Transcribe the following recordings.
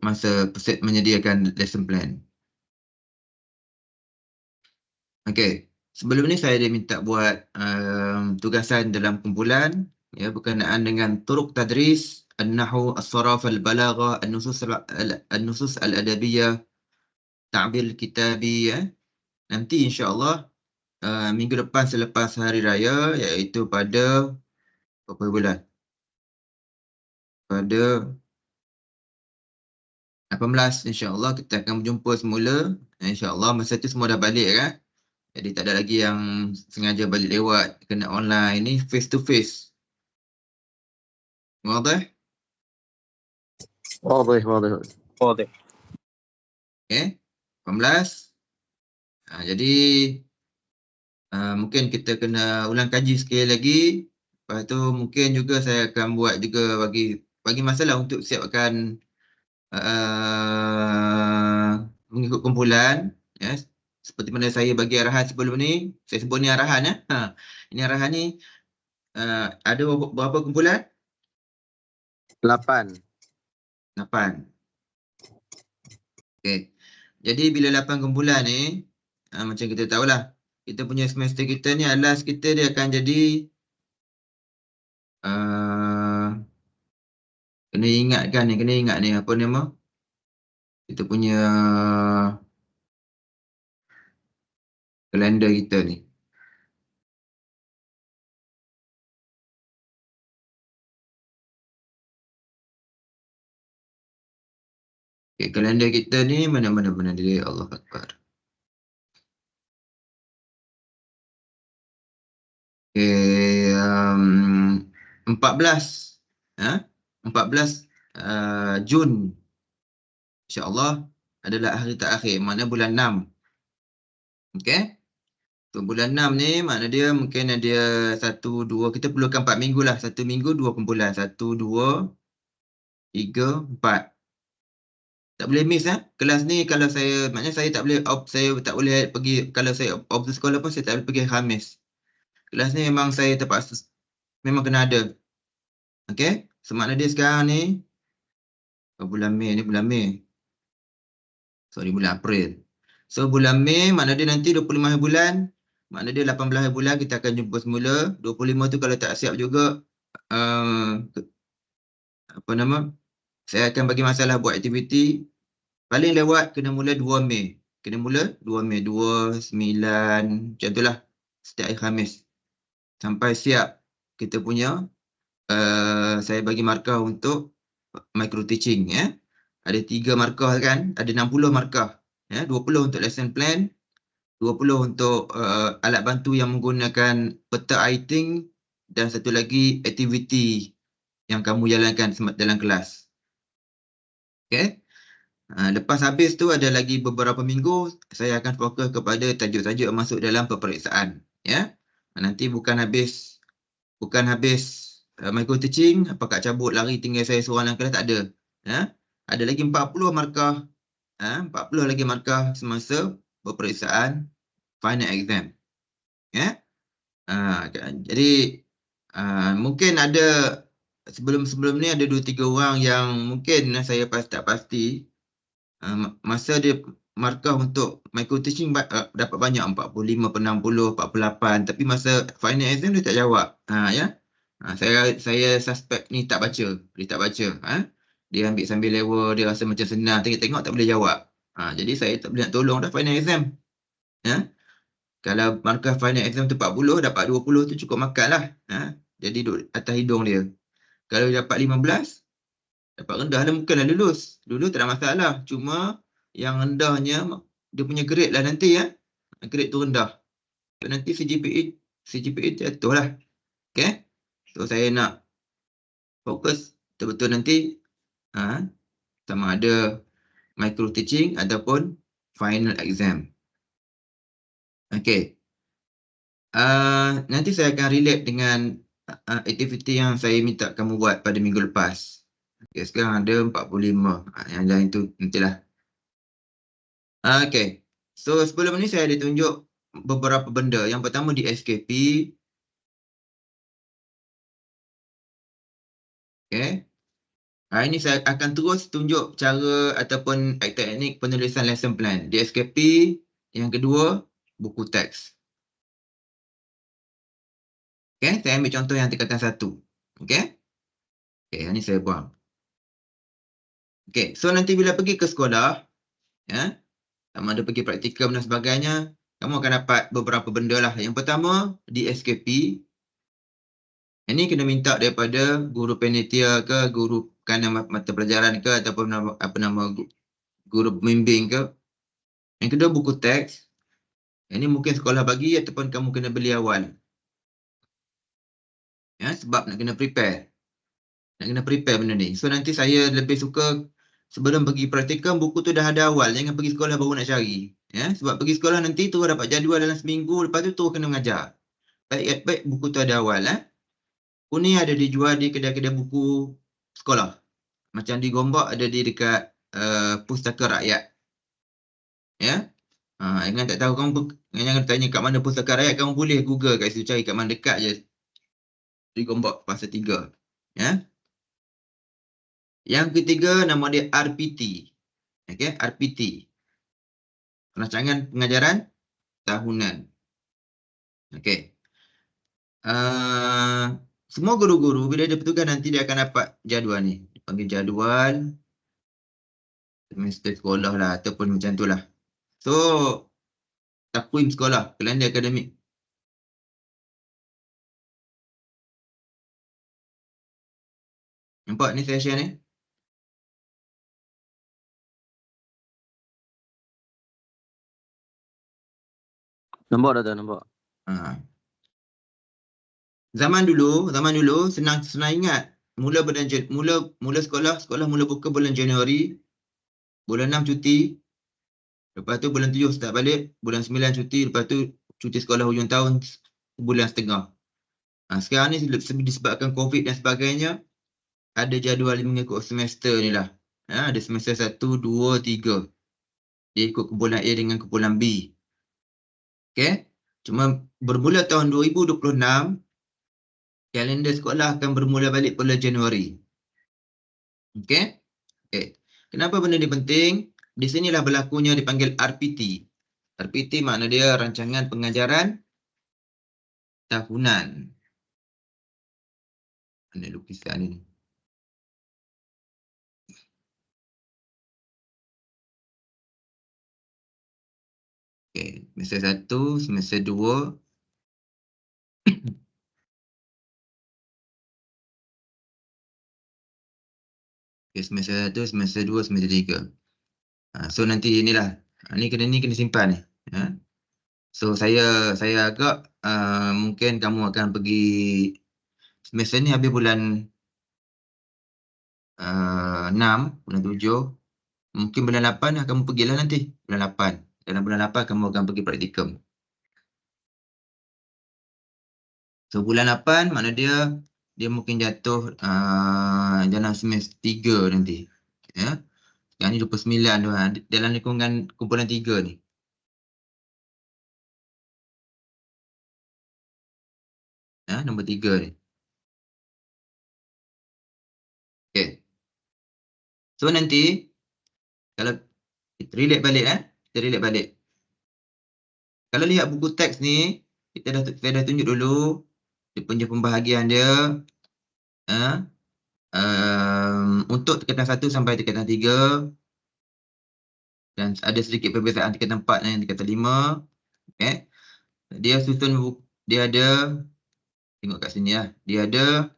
masa peset menyediakan lesson plan. Okey, sebelum ni saya diminta buat tugasan dalam kumpulan ya berkenaan dengan turuq tadris an-nahwu, as-saraf, al-balaghah, an-nusus al-adabiyah, ta'bir kitabi ya. Nanti insya-Allah minggu depan selepas hari raya iaitu pada berapa bulan? Pada 18 insya-Allah kita akan berjumpa semula. Insya-Allah masa tu semua dah balik kan. Jadi tak ada lagi yang sengaja balik lewat kena online ni face to face. واضح؟ واضح واضح واضح. Okay, 18. Jadi mungkin kita kena ulang kaji sekali lagi. Lepas tu mungkin juga saya akan buat juga bagi masalah untuk siapkan mengikut kumpulan ya. Seperti mana saya bagi arahan sebelum ni, saya sebut ni arahan ya. Ini arahan ni ada berapa kumpulan? 8. 8. Okey. Jadi bila 8 kumpulan ni macam kita tahulah, kita punya semester kita ni alas kita dia akan jadi kena ingat ni apa nama? Kita punya kalender kita ni. Okay, kalender kita ni mana dia? Allah Akbar. Okay, 14 Jun insya-Allah adalah hari terakhir, makna bulan 6. Okey. So bulan 6 ni makna dia mungkin ada 1 2 kita perlukan 4 minggu lah. 1 minggu 2 kumpulan. 1 2 3 4. Tak boleh miss kelas ni. Kalau saya maknanya saya tak boleh pergi, kalau saya off sekolah pun saya tak boleh pergi Khamis. Kelas ni memang saya terpaksa, memang kena ada. Okey, so makna dia sekarang ni bulan Mei. Sorry, bulan April. So bulan Mei makna dia nanti 25 bulan, makna dia 18 bulan kita akan jumpa semula. 25 tu kalau tak siap juga saya akan bagi masalah buat aktiviti. Paling lewat kena mula 2 Mei. 2 9 macam itulah setiap hari Khamis. Sampai siap kita punya saya bagi markah untuk micro teaching ya. Ada 3 markah kan, ada 60 markah ya, 20 untuk lesson plan, 20 untuk alat bantu yang menggunakan peta writing dan satu lagi aktiviti yang kamu jalankan dalam kelas. Okey. Lepas habis tu ada lagi beberapa minggu saya akan fokus kepada tajuk-tajuk masuk dalam peperiksaan ya. Nanti bukan habis micro teaching pakat cabut lari tinggal saya seorang dalam kelas, tak ada ya. Ada lagi 40 markah 40 lagi markah semasa peperiksaan final exam ya. Jadi mungkin ada sebelum ni ada 2-3 orang yang mungkin saya tak pasti masa dia markah untuk micro teaching dapat banyak 45 per 60 48, tapi masa final exam dia tak jawab ya. Saya suspect ni tak baca, dia tak baca dia ambil sambil level, dia rasa macam senang, tengok tak boleh jawab. Jadi saya tak boleh nak tolong dah final exam ya. Kalau markah final exam tu 40, dapat 20 tu cukup makan lah jadi duduk atas hidung dia. Kalau dia dapat 15, dapat rendah lah, mungkinlah lulus. Dulu tak ada masalah. Cuma yang rendahnya dia punya grade lah nanti grade tu rendah. So, nanti CGPA jatuh lah. Okay. So saya nak fokus betul-betul nanti sama ada micro teaching ataupun final exam. Okay. Nanti saya akan relate dengan aktiviti yang saya minta kamu buat pada minggu lepas. Okay, sekarang ada 45. Yang lain tu nantilah. Okay. So sebelum ni saya ada tunjuk beberapa benda. Yang pertama di SKP. Okay. Hari ini saya akan terus tunjuk cara ataupun teknik penulisan lesson plan. DSKP, yang kedua, buku teks. Okay, saya ambil contoh yang tingkatan 1. Okay. Okay, ini saya buang. Okay, so nanti bila pergi ke sekolah, ya, sama ada pergi praktikum dan sebagainya, kamu akan dapat beberapa benda lah. Yang pertama, DSKP. Ini kena minta daripada guru panitia ke, guru kanan mata pelajaran ke, ataupun guru pembimbing ke. Yang kedua, buku teks. Ini mungkin sekolah bagi ataupun kamu kena beli awal. Ya, sebab nak kena prepare. Nak kena prepare benda ni. So nanti saya lebih suka sebelum pergi praktikum, buku tu dah ada awal. Jangan pergi sekolah baru nak cari. Ya, sebab pergi sekolah nanti tu dapat jadual dalam seminggu, lepas tu kena mengajar. Baik buku tu ada awal. Buku ni ada dijual di kedai-kedai buku sekolah. Macam di Gombak ada di dekat Pustaka Rakyat. Ya. Jangan tak tahu kamu, jangan tanya kat mana Pustaka Rakyat, kamu boleh Google kat situ, cari kat mana dekat je. Di Gombak Pasar 3. Ya. Yang ketiga nama dia RPT. Okey, RPT. Rancangan Pengajaran Tahunan. Okey. Semua guru-guru bila dia bertugas nanti dia akan dapat jadual ni. Panggil jadual semester sekolah lah ataupun macam tu lah. So, takwim sekolah, kalender akademik. Nampak ni saya share ni? Nampak dah, nampak. Zaman dulu senang ingat. Mula sekolah mula buka bulan Januari. Bulan 6 cuti. Lepas tu bulan 7 start balik. Bulan 9 cuti. Lepas tu cuti sekolah hujung tahun bulan setengah. Sekarang ni disebabkan COVID dan sebagainya, ada jadual mengikut semester ni lah. Ada semester 1, 2, 3. Dia ikut kumpulan A dengan kumpulan B. Okay. Cuma bermula tahun 2026, kalender sekolah akan bermula balik bulan Januari. Okay. Kenapa benda ni penting? Di sinilah berlakunya dipanggil RPT. RPT makna dia Rancangan Pengajaran Tahunan. Mana lukisan ni? Okay. Semester 1, semester 2. Okay, semester 1, semester 2, semester 3. So nanti inilah. Ni kena simpan ni. So saya agak mungkin kamu akan pergi semester ni habis bulan 6, bulan 7. Mungkin bulan 8 kamu pergilah nanti. Bulan 8. Dalam bulan 8 kamu akan pergi praktikum. So bulan 8 makna dia mungkin jatuh dalam semester 3 nanti. Ya. Yang ni 29 tu, dalam lingkungan kumpulan 3 ni. Nombor 3 ni. Okay. So nanti kalau kita relate balik. Kalau lihat buku teks ni, saya dah tunjuk dulu dia punya pembahagian dia. Untuk tingkatan 1 sampai tingkatan 3. Dan ada sedikit perbezaan tingkatan 4 dan tingkatan 5. Okay. Dia susun, dia ada, tengok kat sini lah. Dia ada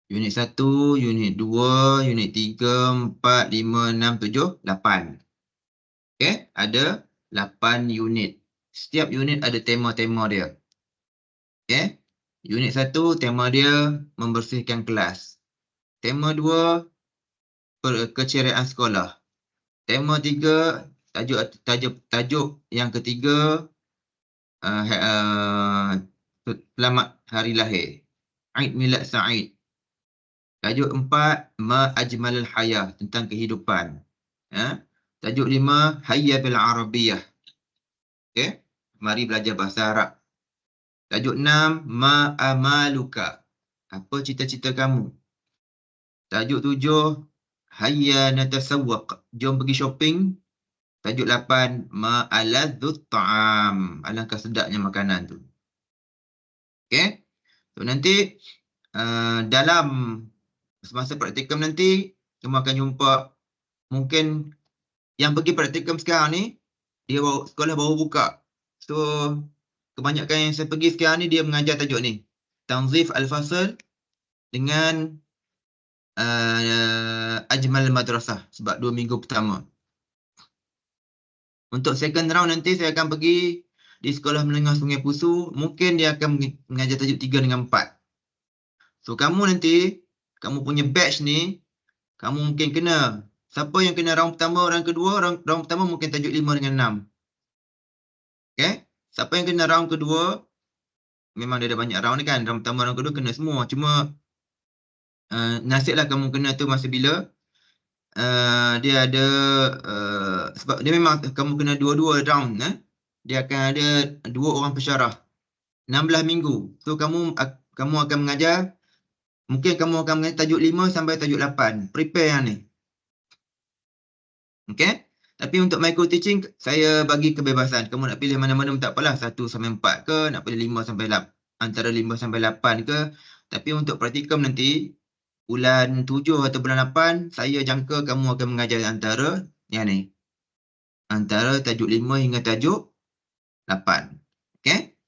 unit 1, unit 2, unit 3, 4, 5, 6, 7, 8. Okay, ada 8 unit. Setiap unit ada tema-tema dia. Okay, unit 1 tema dia membersihkan kelas. Tema 2 keceriaan sekolah. Tema 3 tajuk yang ketiga selamat hari lahir. Aid Milad Sa'id. Tajuk 4 Ma Ajmalul Hayah, tentang kehidupan. Tajuk 5 Hayya bil Arabiyah. Okay, mari belajar bahasa Arab. Tajuk 6 Ma Amaluka. Apa cita-cita kamu? Tajuk 7, hayya natasawwaq. Jom pergi shopping. Tajuk 8, ma'aladzut ta'am. Alangkah sedapnya makanan tu. Okey? So nanti dalam semasa praktikum nanti kamu akan jumpa mungkin yang pergi praktikum sekarang ni dia sekolah baru buka. So kebanyakan yang saya pergi sekarang ni dia mengajar tajuk ni. Tanzif al-fasl dengan Ajmal Madrasah sebab 2 minggu pertama. Untuk second round nanti saya akan pergi di Sekolah Menengah Sungai Pusu. Mungkin dia akan mengajar tajuk 3 dengan 4. So kamu nanti, kamu punya batch ni, kamu mungkin kena. Siapa yang kena round pertama, round kedua, round pertama mungkin tajuk 5 dengan 6. Okay? Siapa yang kena round kedua, memang dia ada banyak round ni kan. Round pertama, round kedua kena semua. Cuma nasiblah kamu kena tu masa bila. Dia ada sebab dia memang kamu kena dua-dua round. Dia akan ada 2 orang pensyarah 16 minggu. So kamu akan mengajar, mungkin kamu akan mengajar tajuk 5 sampai tajuk 8. Prepare yang ni. Okay? Tapi untuk micro teaching saya bagi kebebasan. Kamu nak pilih mana-mana pun tak apalah, 1 sampai 4 ke, nak pilih 5 sampai 8, antara 5 sampai 8 ke. Tapi untuk praktikum nanti bulan 7 atau bulan 8, saya jangka kamu akan mengajar antara yang ni. Antara tajuk 5 hingga tajuk 8. Okay?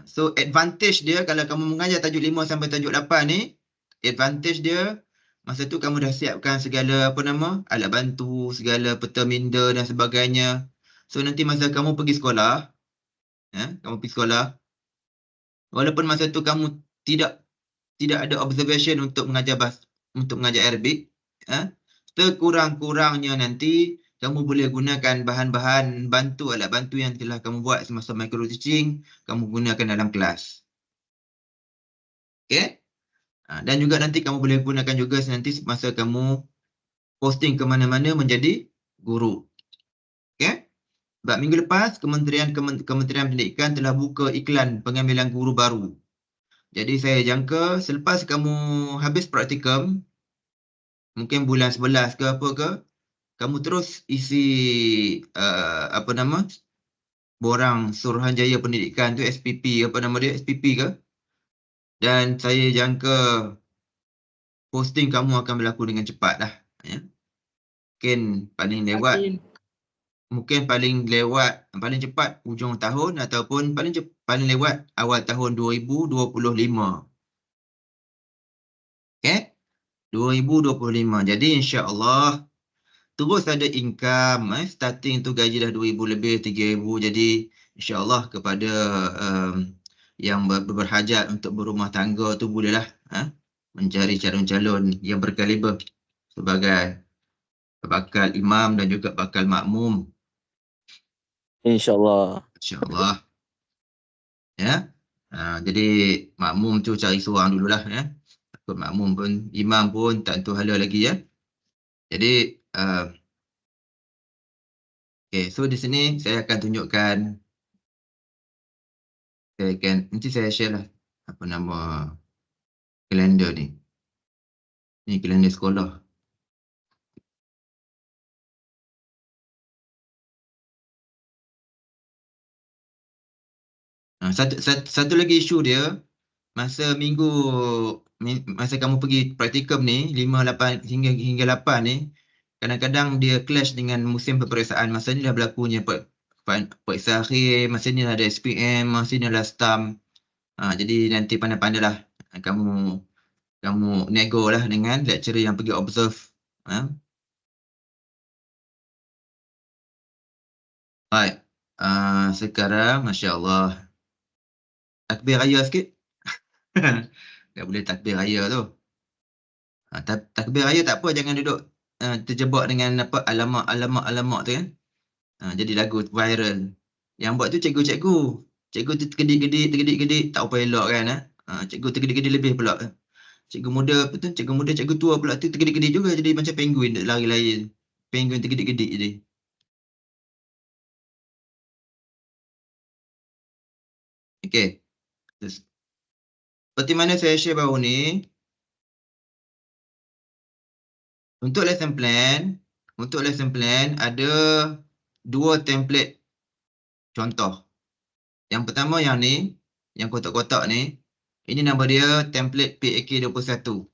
So advantage dia kalau kamu mengajar tajuk 5 sampai tajuk 8 ni, advantage dia masa tu kamu dah siapkan segala alat bantu, segala peta minda dan sebagainya. So nanti masa kamu pergi sekolah, walaupun masa tu kamu tidak ada observation untuk mengajar Arabic, sekurang-kurangnya nanti kamu boleh gunakan bahan-bahan bantu, alat bantu yang telah kamu buat semasa micro teaching, kamu gunakan dalam kelas. Okay? Dan juga nanti kamu boleh gunakan juga nanti masa kamu posting ke mana-mana menjadi guru. Okay? Sebab minggu lepas, Kementerian Pendidikan telah buka iklan pengambilan guru baru. Jadi saya jangka selepas kamu habis praktikum, mungkin bulan 11 ke apa ke, kamu terus isi borang Suruhanjaya Pendidikan tu, SPP, SPP ke? Dan saya jangka posting kamu akan berlaku dengan cepat dah. Ya. Mungkin paling cepat hujung tahun ataupun paling lewat awal tahun 2025. Okay? 2025. Jadi insya-Allah terus ada income, starting tu gaji dah 2,000 lebih, 3,000. Jadi insya-Allah kepada yang berhajat untuk berumah tangga tu bolehlah mencari calon-calon yang berkaliber sebagai bakal imam dan juga bakal makmum. InsyaAllah. InsyaAllah. Ya. Jadi makmum tu cari seorang dululah ya. Takut makmum pun, imam pun tak tentu hala lagi ya. Jadi okay, so di sini saya akan tunjukkan, nanti saya share lah kalender ni. Ni kalender sekolah. Satu lagi isu dia, masa kamu pergi praktikum ni 5 hingga 8 ni, kadang-kadang dia clash dengan musim peperiksaan. Masa ni dah berlakunya periksa akhir, masa ni ada SPM, masa ni ada STAM. Jadi nanti pandai-pandailah kamu nego lah dengan lecturer yang pergi observe. Baik. Sekarang masya-Allah. Takbir raya sikit. Tak boleh takbir raya tu. Takbir raya tak apa, jangan duduk terjebak dengan alamak tu kan. Jadi lagu viral. Yang buat tu cikgu-cikgu. Cikgu tu tergedik-gedik, tak apa elok kan. Cikgu tergedik-gedik lebih pula. Cikgu muda, cikgu tua pula tu tergedik-gedik juga, jadi macam penguin lari-lari. Penguin tergedik-gedik jadi. Okey. seperti mana saya share baru ni, untuk lesson plan ada 2 template contoh. Yang pertama yang ni, yang kotak-kotak ni, ini nama dia template PAK21.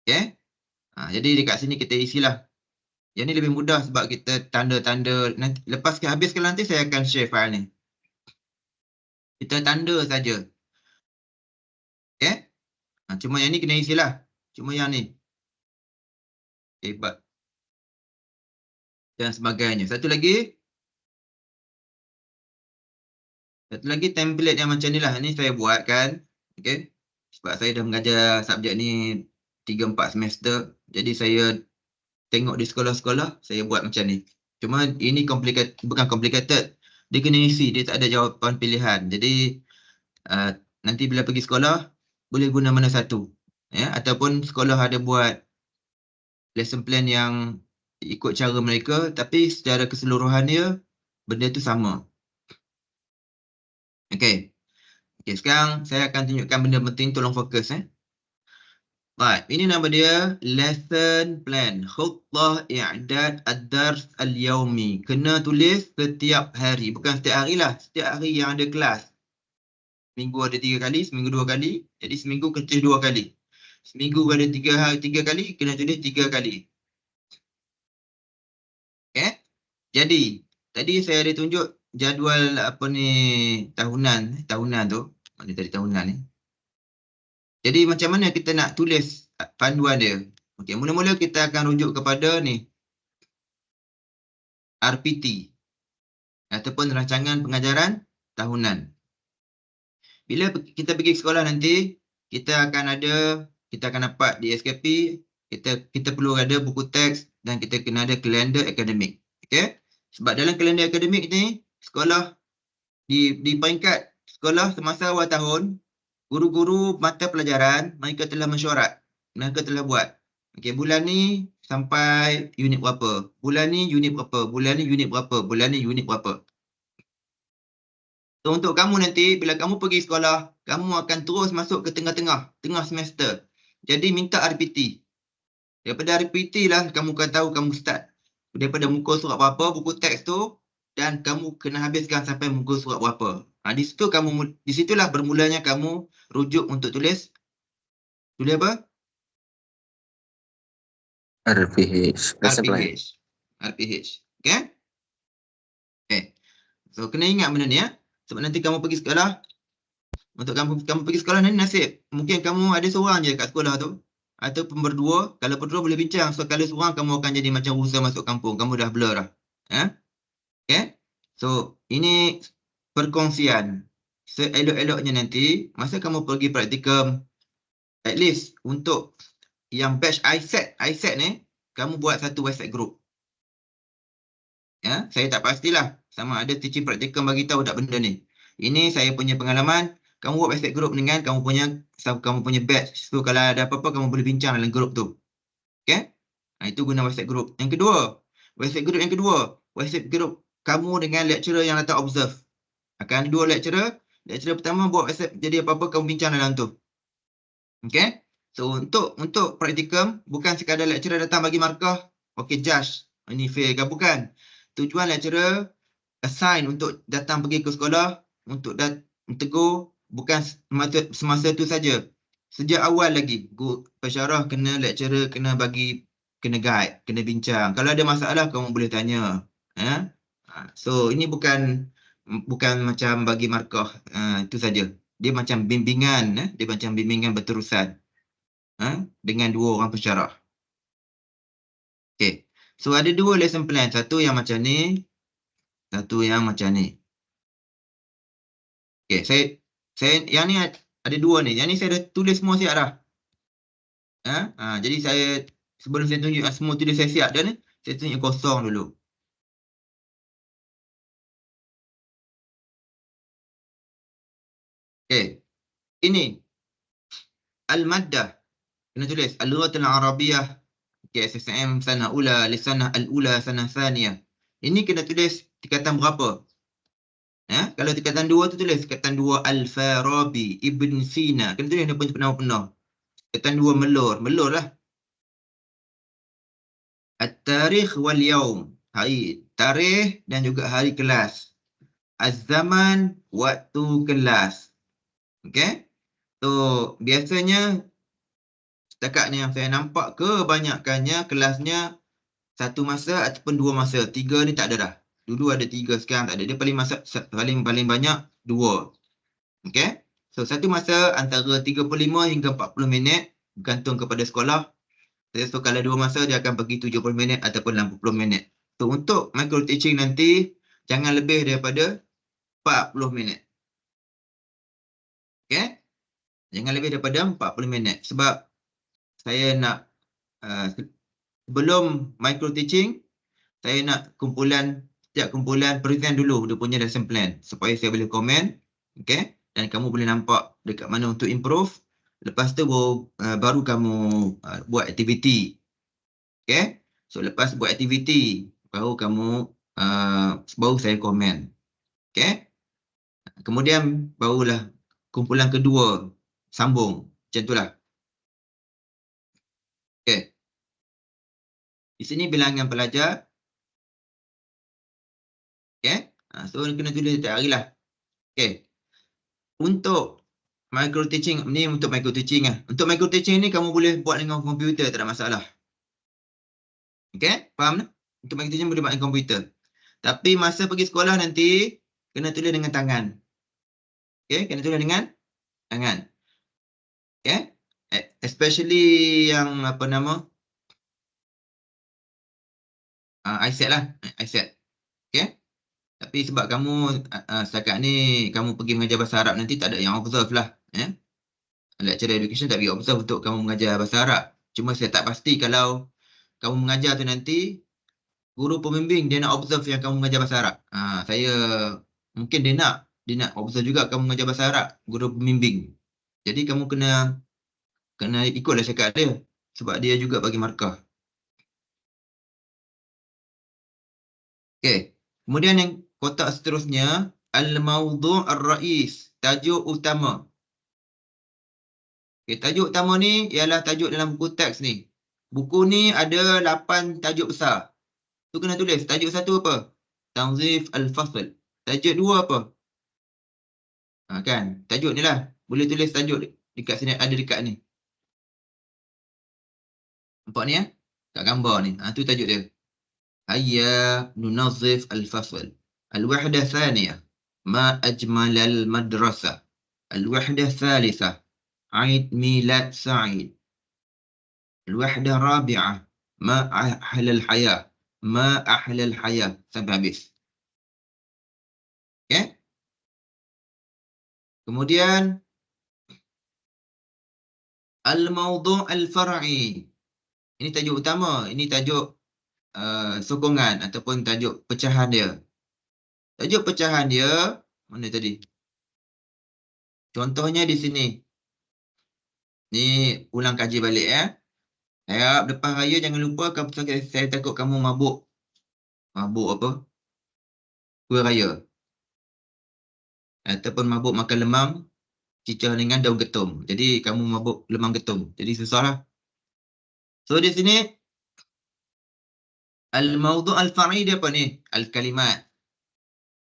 Okay? Jadi dekat sini kita isilah. Yang ni lebih mudah sebab kita tanda-tanda. Nanti lepas habiskan nanti saya akan share file ni. Kita tanda saja. Okay? Cuma yang ni kena isilah. Cuma yang ni. Hebat. Dan sebagainya. Satu lagi template yang macam ni lah. Ni saya buat kan. Okay? Sebab saya dah mengajar subjek ni 3-4 semester. Jadi saya tengok di sekolah-sekolah, saya buat macam ni. Cuma ini bukan complicated. Dia kena isi, dia tak ada jawapan pilihan. Jadi nanti bila pergi sekolah, boleh guna mana satu. Ya? Ataupun sekolah ada buat lesson plan yang ikut cara mereka, tapi secara keseluruhan dia, benda tu sama. Okay, sekarang saya akan tunjukkan benda penting, tolong fokus. Right, ini nama dia lesson plan. Khutbah i'dad ad-dars al-yawmi. Kena tulis setiap hari. Bukan setiap hari lah. Setiap hari yang ada kelas. Seminggu ada 3 kali, seminggu 2 kali. Jadi seminggu kena tulis 2 kali. Seminggu ada 3 kali, kena tulis 3 kali. Okay. Jadi, tadi saya ada tunjuk jadual apa ni tahunan tu. Mana tadi tahunan ni. Jadi macam mana kita nak tulis panduan dia? Okey, mula-mula kita akan rujuk kepada ni RPT ataupun rancangan pengajaran tahunan. Bila kita pergi sekolah nanti, kita akan dapat di SKP, kita perlu ada buku teks dan kita kena ada kalender akademik. Okey? Sebab dalam kalender akademik ni, sekolah di peringkat sekolah semasa awal tahun, guru-guru mata pelajaran, mereka telah mesyuarat. Mereka telah buat. Okey, bulan ni sampai unit berapa. Bulan ni unit berapa. Bulan ni unit berapa. Bulan ni unit berapa. So, untuk kamu nanti, bila kamu pergi sekolah, kamu akan terus masuk ke tengah semester. Jadi, minta RPT. Daripada RPT lah, kamu akan tahu kamu start. Daripada muka surat berapa, buku teks tu, dan kamu kena habiskan sampai muka surat berapa. Di situlah bermulanya kamu rujuk untuk tulis apa? RPH. RPH. Okay? So, kena ingat benda ni ya. Sebab nanti kamu pergi sekolah, untuk kamu pergi sekolah nanti nasib. Mungkin kamu ada seorang je kat sekolah tu. Ataupun berdua. Kalau berdua boleh bincang. So, kalau seorang kamu akan jadi macam usaha masuk kampung. Kamu dah blur dah. Okay? So, ini perkongsian. Seelok-eloknya nanti, masa kamu pergi praktikum, at least untuk yang batch ISET ni, kamu buat satu WhatsApp group. Ya, saya tak pastilah sama ada teaching praktikum bagi tahu tak benda ni. Ini saya punya pengalaman, kamu buat WhatsApp group dengan kamu punya batch. So, kalau ada apa-apa, kamu boleh bincang dalam group tu. Okay? Itu guna WhatsApp group. Yang kedua, WhatsApp group kamu dengan lecturer yang datang observe. Akan ada 2 lecturer. Lecturer pertama buat WhatsApp, jadi apa-apa kamu bincang dalam tu. Okay? So, untuk praktikum, bukan sekadar lecturer datang bagi markah, okay, judge, ini fail ke bukan. Tujuan lecturer assign untuk datang pergi ke sekolah, untuk tegur, bukan semasa tu saja. Sejak awal lagi, pensyarah lecturer kena guide, kena bincang. Kalau ada masalah, kamu boleh tanya. So, ini bukan macam bagi markah itu saja. Dia macam bimbingan, dia macam bimbingan berterusan dengan 2 orang pensyarah. Okay. So, ada 2 lesson plan. Satu yang macam ni, satu yang macam ni. Okay, saya yang ni ada 2 ni. Yang ni saya dah tulis semua siap dah. Jadi saya sebelum saya tunjuk semua tulis saya siap dah ni, saya tunjuk kosong dulu. Okay. Ini Al-Maddah. Kena tulis Al-Lughatul Arabiyyah. Okay, SSM sana ula, lisanah al-ula, sanah thaniyah. Ini kena tulis tingkatan berapa? Ya, kalau tingkatan 2 tu tulis tingkatan 2 Al-Farabi, Ibn Sina. Kena tulis dia punya penuh-penuh. Tingkatan 2 melur. Melur lah. At-tarikh wal yaum. Hari tarikh dan juga hari kelas. Az-zaman, waktu kelas. Okey? So, biasanya setakat ni yang saya nampak kebanyakannya kelasnya satu masa ataupun dua masa. Tiga ni tak ada dah. Dulu ada tiga, sekarang tak ada. Dia paling banyak dua. Okey? So, satu masa antara 35 hingga 40 minit bergantung kepada sekolah. So, kalau dua masa dia akan bagi 70 minit ataupun 80 minit. So, untuk micro teaching nanti jangan lebih daripada 40 minit. Okey? Jangan lebih daripada 40 minit. Sebab saya nak sebelum micro teaching, saya nak setiap kumpulan present dulu dia punya lesson plan supaya saya boleh komen, okey, dan kamu boleh nampak dekat mana untuk improve. Lepas tu baru kamu buat aktiviti. Okey. So lepas buat aktiviti baru baru saya komen. Okey. Kemudian barulah kumpulan kedua sambung. Macam itulah. Okey. Di sini bilangan pelajar. Okey. So kena tulis setiap hari lah. Okey. Untuk micro teaching ni untuk micro teaching lah. Untuk micro teaching ni kamu boleh buat dengan komputer, tak ada masalah. Okey? Faham tak? Untuk micro teaching boleh buat dengan komputer. Tapi masa pergi sekolah nanti kena tulis dengan tangan. Okey? Kena tulis dengan tangan. Okey? Especially yang apa nama? iSet lah. iSet. Okey? Tapi sebab kamu setakat ni kamu pergi mengajar bahasa Arab, nanti tak ada yang observe lah. Lecturer education tak pergi observe untuk kamu mengajar bahasa Arab. Cuma saya tak pasti kalau kamu mengajar tu nanti guru pembimbing dia nak observe yang kamu mengajar bahasa Arab. Mungkin dia nak observe juga kamu mengajar bahasa Arab, guru pembimbing. Jadi kamu kena ikutlah cakap dia sebab dia juga bagi markah. Okey. Kemudian yang kotak seterusnya, al-mawdu' ar-rais, tajuk utama. Okey, tajuk utama ni ialah tajuk dalam buku teks ni. Buku ni ada 8 tajuk besar. Tu kena tulis. Tajuk satu apa? Tanzif al-fasl. Tajuk dua apa? Kan? Tajuk ni lah. Boleh tulis tajuk dekat sini, ada dekat ni. Nampak ni ya? Kat gambar ni. Tu tajuk dia. Hayya nunazif al-fasl. Al-wahda thaniyah. Ma ajmal al-madrasah. Al-wahda thalithah. Aid milad sa'id. Al-wahda rabi'ah. Ma ahla al-hayah. Ma ahla al-hayah. Sampai habis. Okay? Kemudian al-mawdu' al-far'i. Ini tajuk utama. Ini tajuk sokongan ataupun tajuk pecahan dia. Tajuk pecahan dia mana tadi? Contohnya di sini. Ni ulang kaji balik ya. Harap lepas raya jangan lupa saya takut kamu mabuk. Mabuk apa? Kuih raya. Ataupun mabuk makan lemang cicah dengan daun ketum. Jadi kamu mabuk lemang ketum. Jadi susahlah. So di sini al-mawdu' al-far'i dia apa ni? Al-kalimat.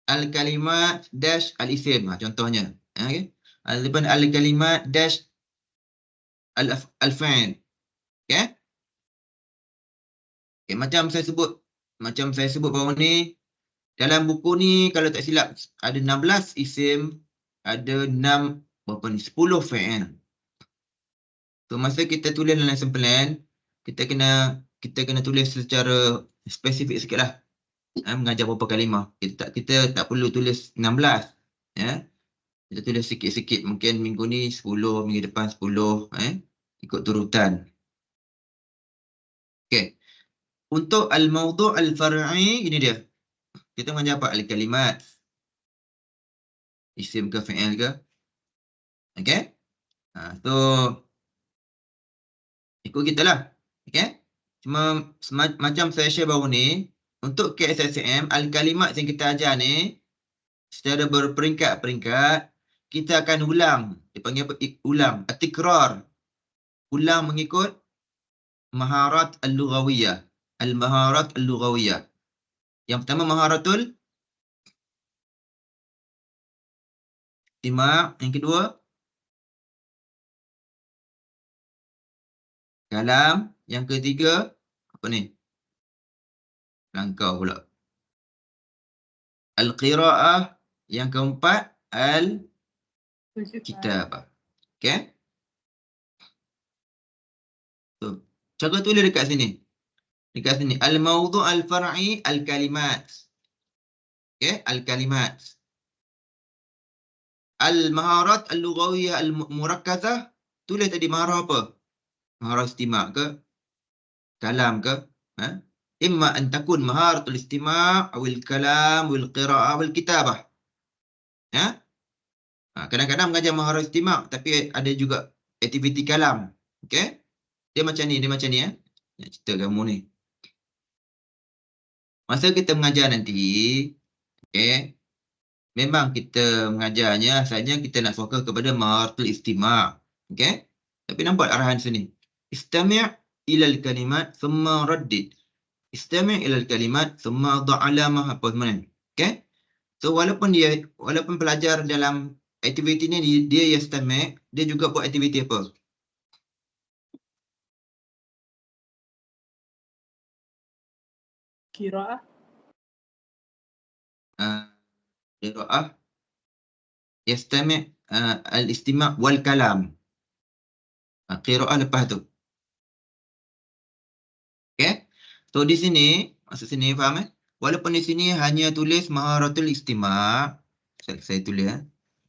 Al-kalimat dash al-isim. Contohnya. Okay? Al-kalimat dash al-fi'il. Okay? Okay, macam saya sebut bawah ni, dalam buku ni kalau tak silap ada 16 isim, ada 10 fi'il. So masa kita tulis dalam lesson plan, kita kena tulis secara spesifik sikitlah. Mengajar berapa kalimah. Kita tak perlu tulis 16. Ya. Kita tulis sikit-sikit, mungkin minggu ni 10, minggu depan 10, ikut turutan. Okey. Untuk al-mawdu' al-far'i ini dia. Kita mengajar apa? Al-kalimat. Isim ke fi'il ke? Okey? So ikut kita lah. Okey? Cuma macam saya share baru ni, untuk KSSM, al-kalimat yang kita ajar ni, secara berperingkat-peringkat, kita akan ulang. Dipanggil apa? Ulang. At-tikrar. Ulang mengikut maharat al-lughawiyah. Al-maharat al-lughawiyah. Yang pertama maharatul istima'. Yang kedua kalam. Yang ketiga apa ni? Langkau pula. Al-qira'ah. Yang keempat al-kitabah. Okey? So, cara tulis dekat sini. Dekat sini. Al-mawdu' al-far'i al-kalimat. Okey? Al-kalimat. Al-maharat al-lughawiyah al-murakkazah. Tulis tadi maharah apa? Maharah istima' ke? Kalam ke? Ha? Imma an takun maharatul istima' awil kalam awil qira'ah awil kitabah. Ya? Kadang-kadang mengajar maharah istima' tapi ada juga aktiviti kalam. Okey? Dia macam ni ya. Nak cerita kamu ni. Masa kita mengajar nanti, okey, memang kita mengajarnya asalnya kita nak fokus kepada maharatul istima'. Okey? Tapi nampak arahan sini. Istami' ilal kalimat thumma raddid. Istami' ilal kalimat thumma dha' alamah apa semua ni. Okey? So walaupun pelajar dalam aktiviti ni dia yastami', dia juga buat aktiviti apa? Qira'ah. Qira'ah. Yastami' al-istima' wal kalam. Qira'ah lepas tu. Okey? So di sini, maksud sini faham Walaupun di sini hanya tulis maharatul istima', saya tulis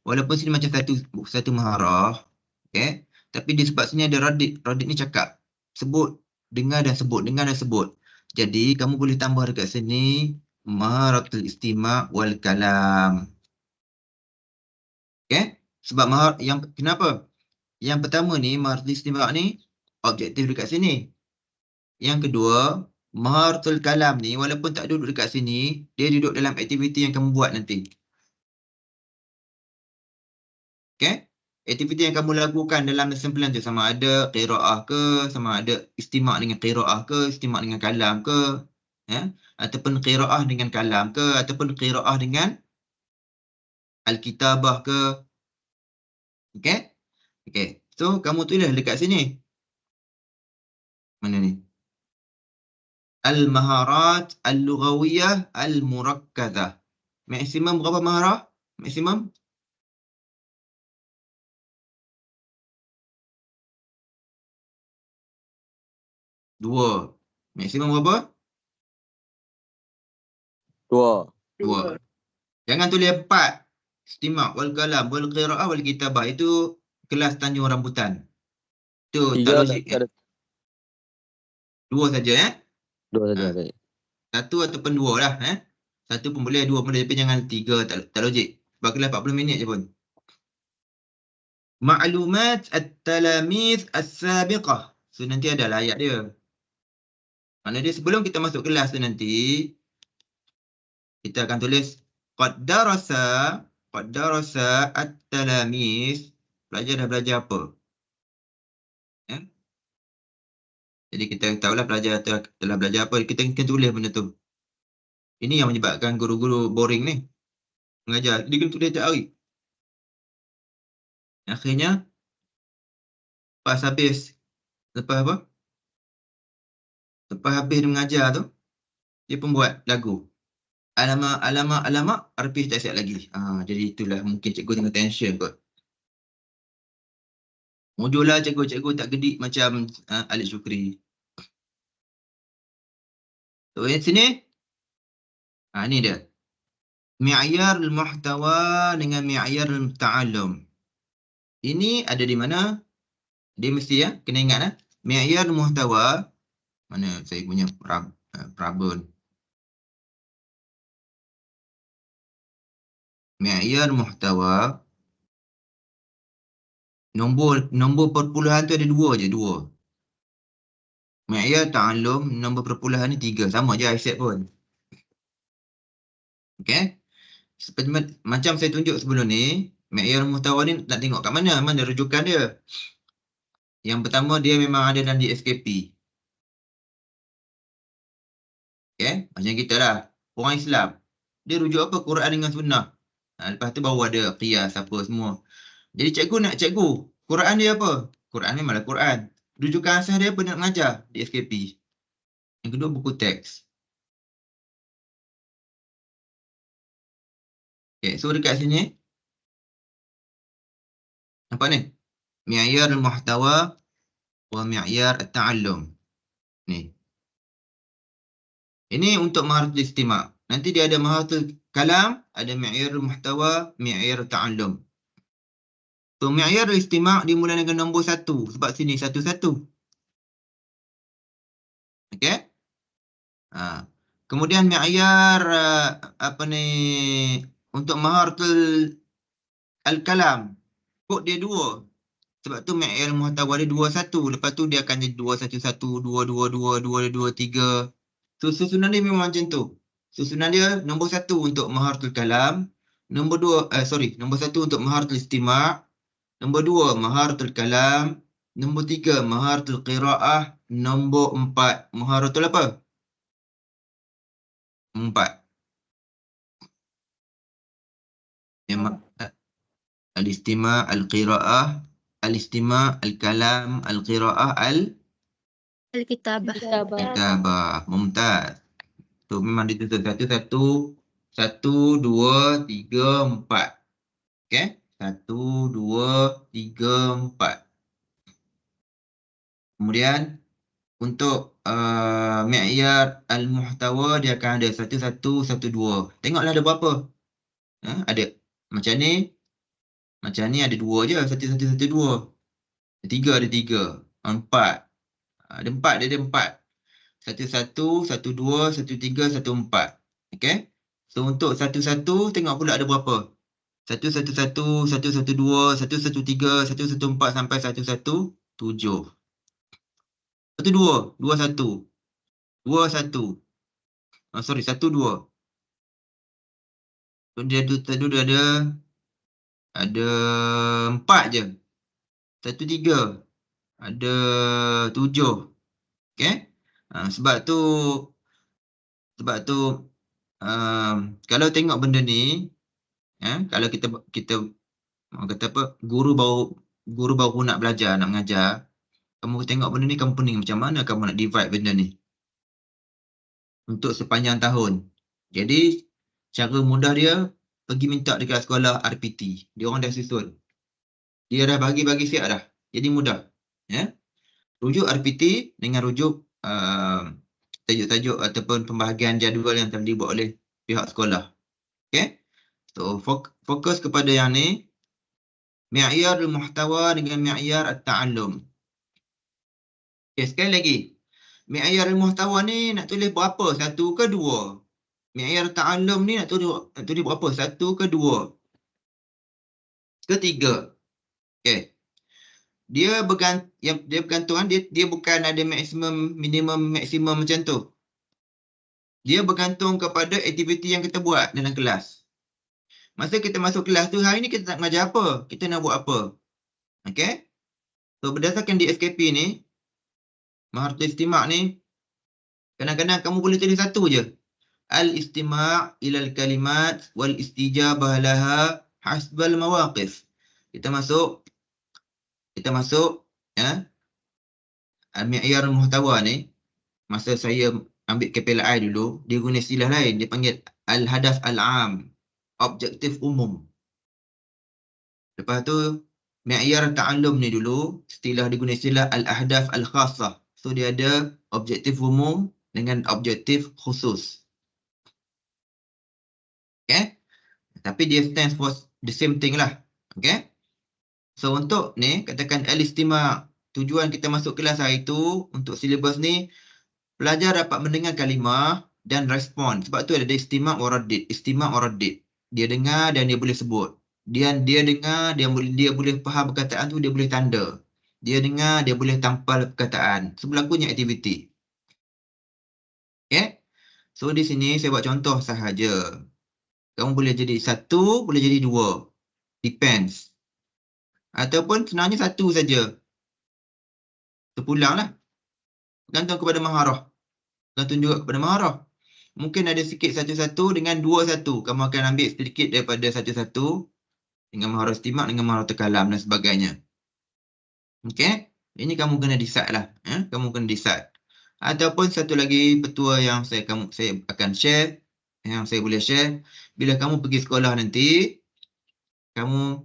walaupun sini macam satu maharah, okey? Tapi di sebab sini ada radid. Radid ni cakap, sebut, dengar dan sebut, dengar dan sebut. Jadi kamu boleh tambah dekat sini maharatul istima' wal kalam. Okey? Sebab kenapa? Yang pertama ni maharatul istima' ni objektif dekat sini. Yang kedua, maharatul kalam ni walaupun tak duduk dekat sini, dia duduk dalam aktiviti yang kamu buat nanti. Okey? Aktiviti yang kamu lakukan dalam lesson plan tu sama ada qira'ah ke, sama ada istima' dengan qira'ah ke, istima' dengan kalam ke, ya? Ataupun qira'ah dengan kalam ke, ataupun qira'ah dengan al-kitabah ke. Okey? Okey. So kamu tulis dekat sini. Mana ni? Al-maharat al-lughawiyah al-murakkazah. Maksimum berapa maharah? Maksimum? 2. Maksimum berapa? 2. 2. Jangan tulis 4. Istima' wal kalam wal qira'ah wal kitabah. Itu kelas Tanjung Rambutan. Itu tak 3 logik. ada 2 saja 2 saja. Ha. 1 ataupun 2 lah. 1 pun boleh, 2 pun boleh. Tapi jangan 3. Tak logik. Sebab kelas 40 minit je pun. Ma'lumat at-talamith as-sabiqah. So nanti ada lah ayat dia. Maknanya dia sebelum kita masuk kelas tu nanti, kita akan tulis qad darasa at-talamith. Pelajar dah belajar apa? Ya? Jadi kita tahulah pelajar telah belajar apa. Kita kena tulis benda tu. Ini yang menyebabkan guru-guru boring ni. Mengajar. Dia kena tulis setiap hari. Akhirnya, lepas habis dia mengajar tu, dia pun buat lagu. Alamak, arpis tak siap lagi. Jadi itulah mungkin cikgu tengah tension kot. Mujurlah cikgu tak gedik macam Alik Syukri. So, yang sini, ni dia. Mi'yar al-muhtawa dengan mi'yar al-ta'alum. Ini ada di mana? Dia mesti kena ingat mi'yar al-muhtawa. Mana saya punya problem. Mi'yar muhtawa. Nombor perpuluhan tu ada 2 je, 2. Mi'yar ta'alum, nombor perpuluhan ni 3. Sama je Aisyah pun. Okey. Macam saya tunjuk sebelum ni, Mi'yar Muhtawa ni nak tengok kat mana? Mana rujukan dia? Yang pertama, dia memang ada dalam DSKP. Okay? Macam kita lah. Orang Islam. Dia rujuk apa? Quran dengan Sunnah. Lepas tu baru ada qiyas apa semua. Jadi cikgu nak cikgu. Quran dia apa? Quran memanglah Quran. Rujukan asas dia apa nak mengajar? DSKP. Yang kedua, buku teks. Okay, so dekat sini. Nampak ni? Mi'yar al-muhtawa wa mi'yar at-ta'allum. Ni. Ini untuk maharatul istima'. Nanti dia ada maharatul kalam, ada mi'yar al-muhtawa, mi'yar at-ta'allum. So, mi'yar al-istima' dimulai dengan nombor 1. Sebab sini 1-1. Okay? Kemudian mi'yar apa ni untuk maharatul al-kalam. Kod dia 2. Sebab tu mi'yar al-muhtawa dia 2-1. Lepas tu dia akan jadi 2-1-1, 2-2-2, 2-2-3. So, susunan dia memang macam tu. Susunan dia nombor 1 untuk maharatul kalam, nombor 1 untuk maharatul istima', nombor 2 maharatul kalam, nombor 3 maharatul qiraah, nombor 4 maharatul apa? 4. Al-istima', al-qiraah, al-istima', al-kalam, al-qiraah, al-kitabah. Mumtaz. So, memang ditutup 1-1, 1, 2, 3, 4. Okay? 1, 2, 3, 4. Kemudian, untuk mi'yar al-muhtawa, dia akan ada 1-1, 1-2. Tengoklah ada berapa. Ada. Macam ni ada 2 je. 1-1, 1-2. 3 ada 3. 4. Ada 4. Dia ada 4. 1-1, 1-2, 1-3, 1-4. Okay? So, untuk 1-1, tengok pula ada berapa. 1-1-1, 1-1-2, 1-1-3, 1-1-4 sampai 1-1-7. 1-2, 2-1. 2-1. 1-2. So, dia ada 4 je. 1-3. Ada 7. Okay? Sebab tu kalau tengok benda ni, kalau kita kata apa, guru baru nak belajar, nak mengajar, kamu tengok benda ni, kamu pening macam mana kamu nak divide benda ni untuk sepanjang tahun. Jadi cara mudah dia, pergi minta dekat sekolah RPT. Dia orang dah susun. Dia dah bagi siap dah. Jadi mudah. Rujuk RPT dengan rujuk tajuk-tajuk ataupun pembahagian jadual yang telah dibuat oleh pihak sekolah. Okay? So, fokus kepada yang ni. Mi'yar al-muhtawa dengan mi'yar at-ta'allum. Okay, sekali lagi. Mi'yar al-muhtawa ni nak tulis berapa? 1 ke 2? Mi'yar at-ta'allum ni nak tulis berapa? 1 ke 2? Ke 3? Okay. Dia bergantung, dia bukan ada maksimum, minimum, maksimum macam tu. Dia bergantung kepada aktiviti yang kita buat dalam kelas. Masa kita masuk kelas tu, hari ni kita nak mengajar apa? Kita nak buat apa? Okay? So, berdasarkan DSKP ni, maharatul istima' ni, kadang-kadang kamu boleh tulis satu je. Al-istima' ilal kalimat wal istijabah laha hasbal mawaqif. Kita masuk mi'yar muhtawa ni, masa saya ambil KPLI dulu, dia guna istilah lain. Dia panggil al-hadaf al-am, objektif umum. Lepas tu, mi'yar ta'allum ni dulu, dia guna istilah al-ahdaf al-khasah. So, dia ada objektif umum dengan objektif khusus. Okay? Tapi dia stands for the same thing lah. Okay? So, untuk ni, katakan al-istima', tujuan kita masuk kelas hari tu, untuk silibus ni, pelajar dapat mendengar kalimah dan respon. Sebab tu ada istima' waraddid. Istima' waraddid. Dia dengar dan dia boleh sebut. Dia dengar, dia boleh faham perkataan tu, dia boleh tanda. Dia dengar, dia boleh tampal perkataan. So, berlakunya aktiviti. Okay? So, di sini saya buat contoh sahaja. Kamu boleh jadi 1, boleh jadi 2. Depends. Ataupun sebenarnya 1 saja. Terpulang lah. Gantung kepada maharah. Gantung juga kepada maharah. Mungkin ada sikit 1-1 dengan 2-1. Kamu akan ambil sedikit daripada 1-1 dengan maharah istimak, dengan maharah tekalam dan sebagainya. Okey? Ini kamu kena decide lah. Kamu kena decide. Ataupun satu lagi petua yang saya akan share, yang saya boleh share, bila kamu pergi sekolah nanti, kamu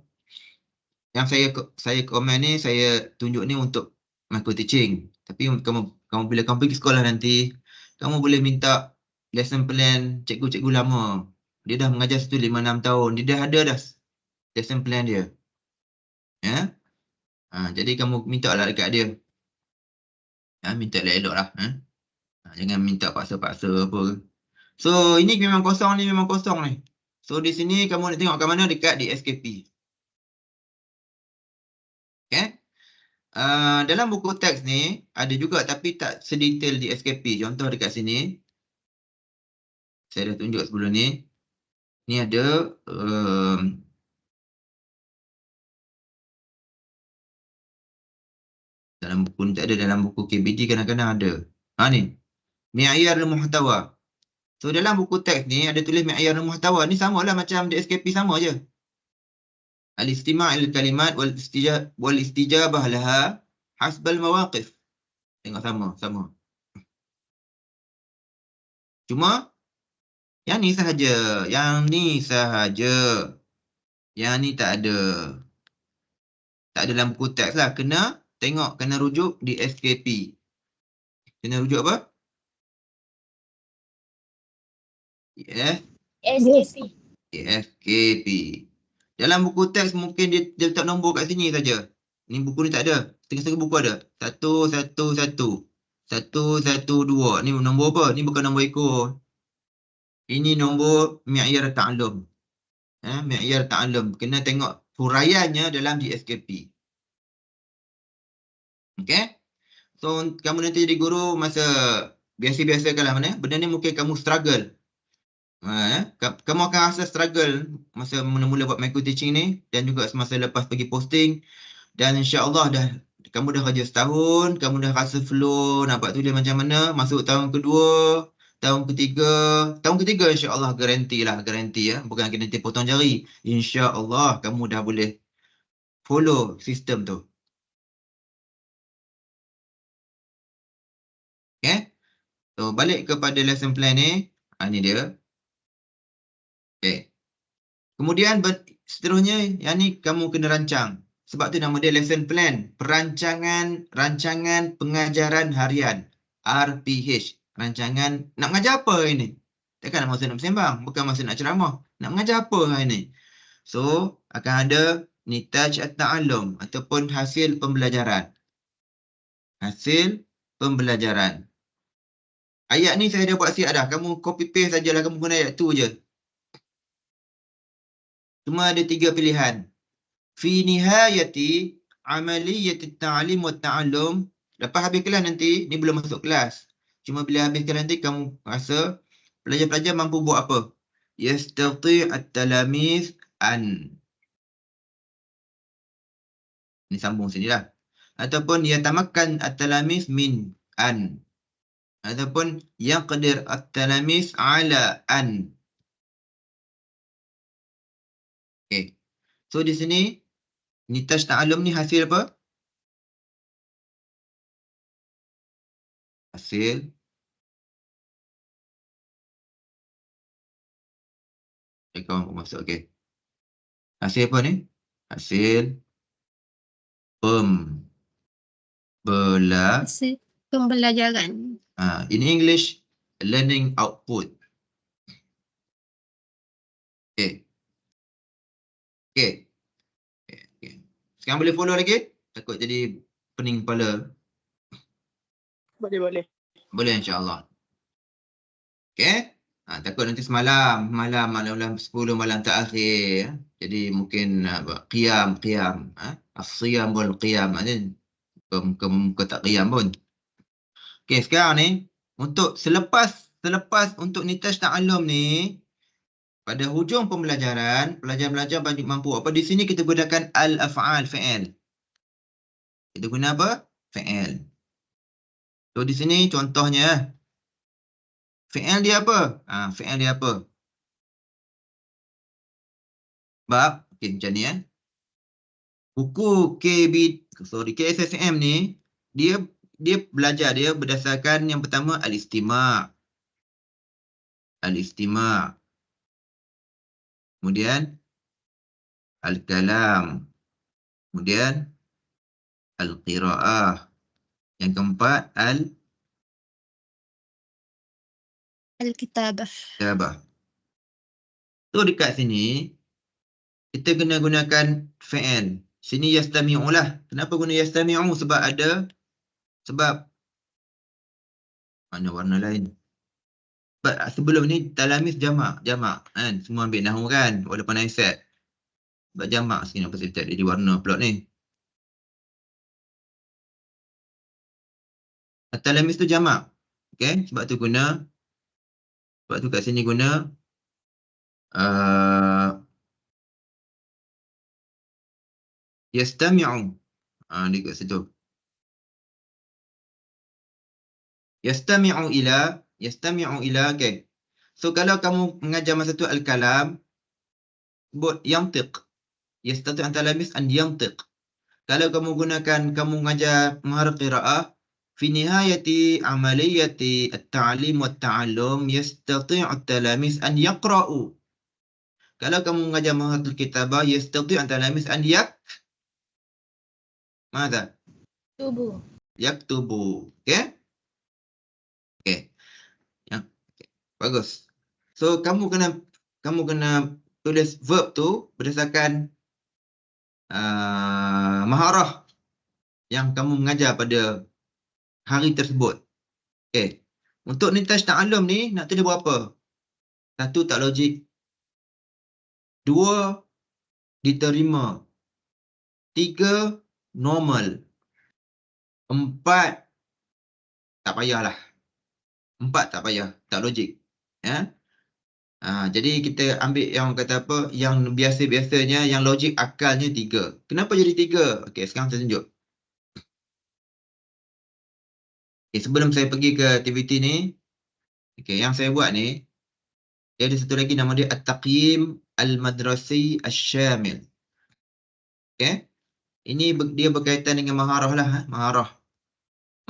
yang saya komen ni, saya tunjuk ni untuk micro teaching. Tapi kamu bila kamu pergi sekolah nanti, kamu boleh minta lesson plan cikgu-cikgu lama. Dia dah mengajar situ 5-6 tahun. Dia dah ada dah lesson plan dia. Ya. Jadi kamu minta lah dekat dia. Minta elok-elok lah. Jangan minta paksa-paksa apa. So, ini memang kosong ni, memang kosong ni. So, di sini kamu nak tengok kat mana? Dekat di SKP. Okay? Dalam buku teks ni, ada juga tapi tak sedetail di SKP. Contoh dekat sini. Saya dah tunjuk sebelum ni. Ni ada... dalam buku ni tak ada. Dalam buku KBD kadang-kadang ada. Ni. Mi'ayar al-muhtawa. So, dalam buku teks ni ada tulis mi'ayar al-muhtawa. Ni samalah macam di SKP, sama je. Al-istima' al-kalimat wal-istijabah laha hasbal mawaqif. Tengok sama. Cuma yang ni sahaja. Yang ni tak ada. Tak ada dalam buku teks lah. Kena rujuk di SKP. Kena rujuk apa? SKP. Dalam buku teks mungkin dia letak nombor kat sini saja. Ni buku ni tak ada. Setengah-setengah buku ada. 111. 112. Ni nombor apa? Ni bukan nombor ekor. Ini nombor mi'yar ta'allum. Mi'yar ta'allum. Kena tengok huraiannya dalam di SKP. Okay? So, kamu nanti jadi guru masa biasa-biasa kalah mana? Benda ni mungkin kamu struggle. Kamu akan rasa struggle masa mula-mula buat micro teaching ni dan juga semasa lepas pergi posting. Dan insya-Allah kamu dah kerja setahun, kamu dah rasa flow, nak buat tulis macam mana, masuk tahun kedua, tahun ketiga insya-Allah garanti ya, bukan nanti potong jari. Insya-Allah kamu dah boleh follow sistem tu. Okay? So balik kepada lesson plan ni, ni dia. Okay. Kemudian seterusnya yang ni kamu kena rancang. Sebab tu nama dia lesson plan, rancangan pengajaran harian, RPH. Rancangan nak mengajar apa hari ni? Takkan masa nak bersembang, bukan masa nak ceramah. Nak mengajar apa hari ni? So, akan ada nitaj at-ta'allum ataupun hasil pembelajaran. Hasil pembelajaran. Ayat ni saya dah buat siap dah. Kamu copy paste sajalah, kamu guna ayat tu je. Cuma ada 3 pilihan. Fi nihayati amaliyati at-ta'lim wa at-ta'allum. Lepas habis kelas nanti, ni belum masuk kelas. Cuma bila habis kelas nanti kamu rasa pelajar-pelajar mampu buat apa? Yastati' at-talamiz an. Ni sambung sini lah. Ataupun yatamakkan at-talamiz min an. Ataupun yaqdir at-talamiz ala an. Okay. So di sini nitaj ta'allum ni hasil apa? Hasil kawan masuk, okey. Hasil apa ni? Hasil pembelajaran. In English, learning output. Okay. Sekarang boleh follow lagi? Takut jadi pening kepala. Boleh. Boleh insya-Allah. Okay. Takut nanti malam 10 malam terakhir. Jadi mungkin qiyam. As-siyam wal qiyam. Muka tak qiyam pun. Okay, sekarang ni untuk selepas untuk nitaj ta'allum ni, pada hujung pembelajaran, pelajar-pelajar mampu apa? Di sini kita gunakan al-af'al, fi'il. Kita guna apa? Fi'il. So, di sini contohnya, fi'il dia apa? Fi'il dia apa? Bab, okay, macam ni Buku KSSM ni, dia belajar dia berdasarkan yang pertama al-istima'. Al-istima'. Kemudian al-kalam. Kemudian al-qira'ah. Yang keempat Al-kitabah. al-kitabah. So dekat sini kita kena gunakan fi'il. Sini yastami'u lah. Kenapa guna yastami'u? Sebab mana warna lain. Sebelum ni talamis jamak kan. Semua ambil nahu kan walaupun aisyat. Sebab jamak sini apa saya jadi warna plot ni. Talamis tu jamak. Okay, sebab tu kat sini guna yastami'u. Dia kat situ. Yastami'u ila, okay. So kalau kamu mengajar masa tu al-kalam, sebut yantiq. Yastati' an-talamis an yantiq. Kalau kamu mengajar maharah qira'ah, fi nihayati amaliyati at-ta'lim wa at-ta'allum yastati' at-talamis an yaqra'u. Kalau kamu mengajar maharah kitabah, yastati' at-talamis an Mada? Yaktubu. Okay? Okay. Bagus. So kamu kena tulis verb tu berdasarkan maharah yang kamu mengajar pada hari tersebut. Okay. Untuk nintaj ta'allum ni nak tulis berapa? 1 tak logik. 2 diterima. 3 normal. 4 tak payahlah. 4 tak payah, tak logik. Ya. Jadi kita ambil yang kata apa, yang biasa-biasanya, yang logik akalnya 3. Kenapa jadi 3? Okey, sekarang saya tunjuk. Okay, sebelum saya pergi ke aktiviti ni, okay, yang saya buat ni, dia ada satu lagi nama dia At-Taqyim Al-Madrasi Al-Syamil. Okay. Ini dia berkaitan dengan maharah lah. Maharah.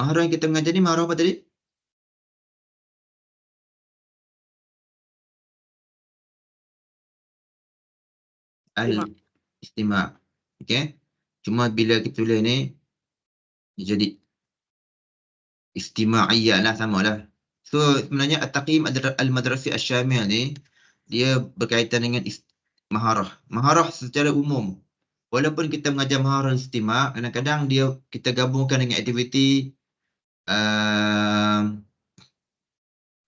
Maharah yang kita mengajar ni, maharah apa tadi? Al-Istima'. Okay. Cuma bila kita tulis ni, dia jadi istima'iyah lah, sama lah. So sebenarnya At-Taqyim Al-Madrasi Al-Syamil ni, dia berkaitan dengan maharah. Maharah secara umum. Walaupun kita mengajar maharah istima', kadang-kadang kita gabungkan dengan aktiviti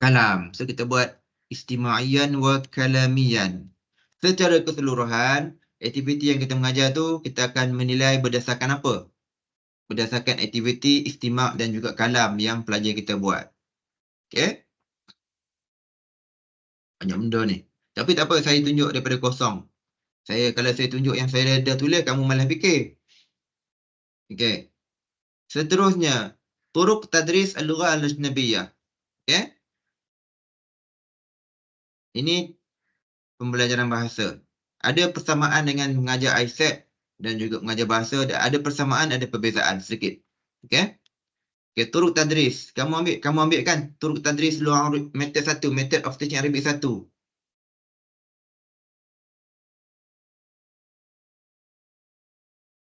kalam. So kita buat istima'iyan wa kalamiyan. Secara keseluruhan, aktiviti yang kita mengajar tu, kita akan menilai berdasarkan apa? Berdasarkan aktiviti istima' dan juga kalam yang pelajar kita buat. Okay? Banyak benda ni. Tapi tak apa, saya tunjuk daripada kosong. Kalau saya tunjuk yang saya dah tulis, kamu malas fikir. Okay. Seterusnya, turuq tadris al-lughah al-ajnabiyyah. Okay? Ini pembelajaran bahasa. Ada persamaan dengan mengajar ISET dan juga mengajar bahasa. Ada persamaan, ada perbezaan sedikit. Okay? Okay, turuq tadris. Kamu ambil kan turuq tadris luar method 1, method of teaching Arabic 1.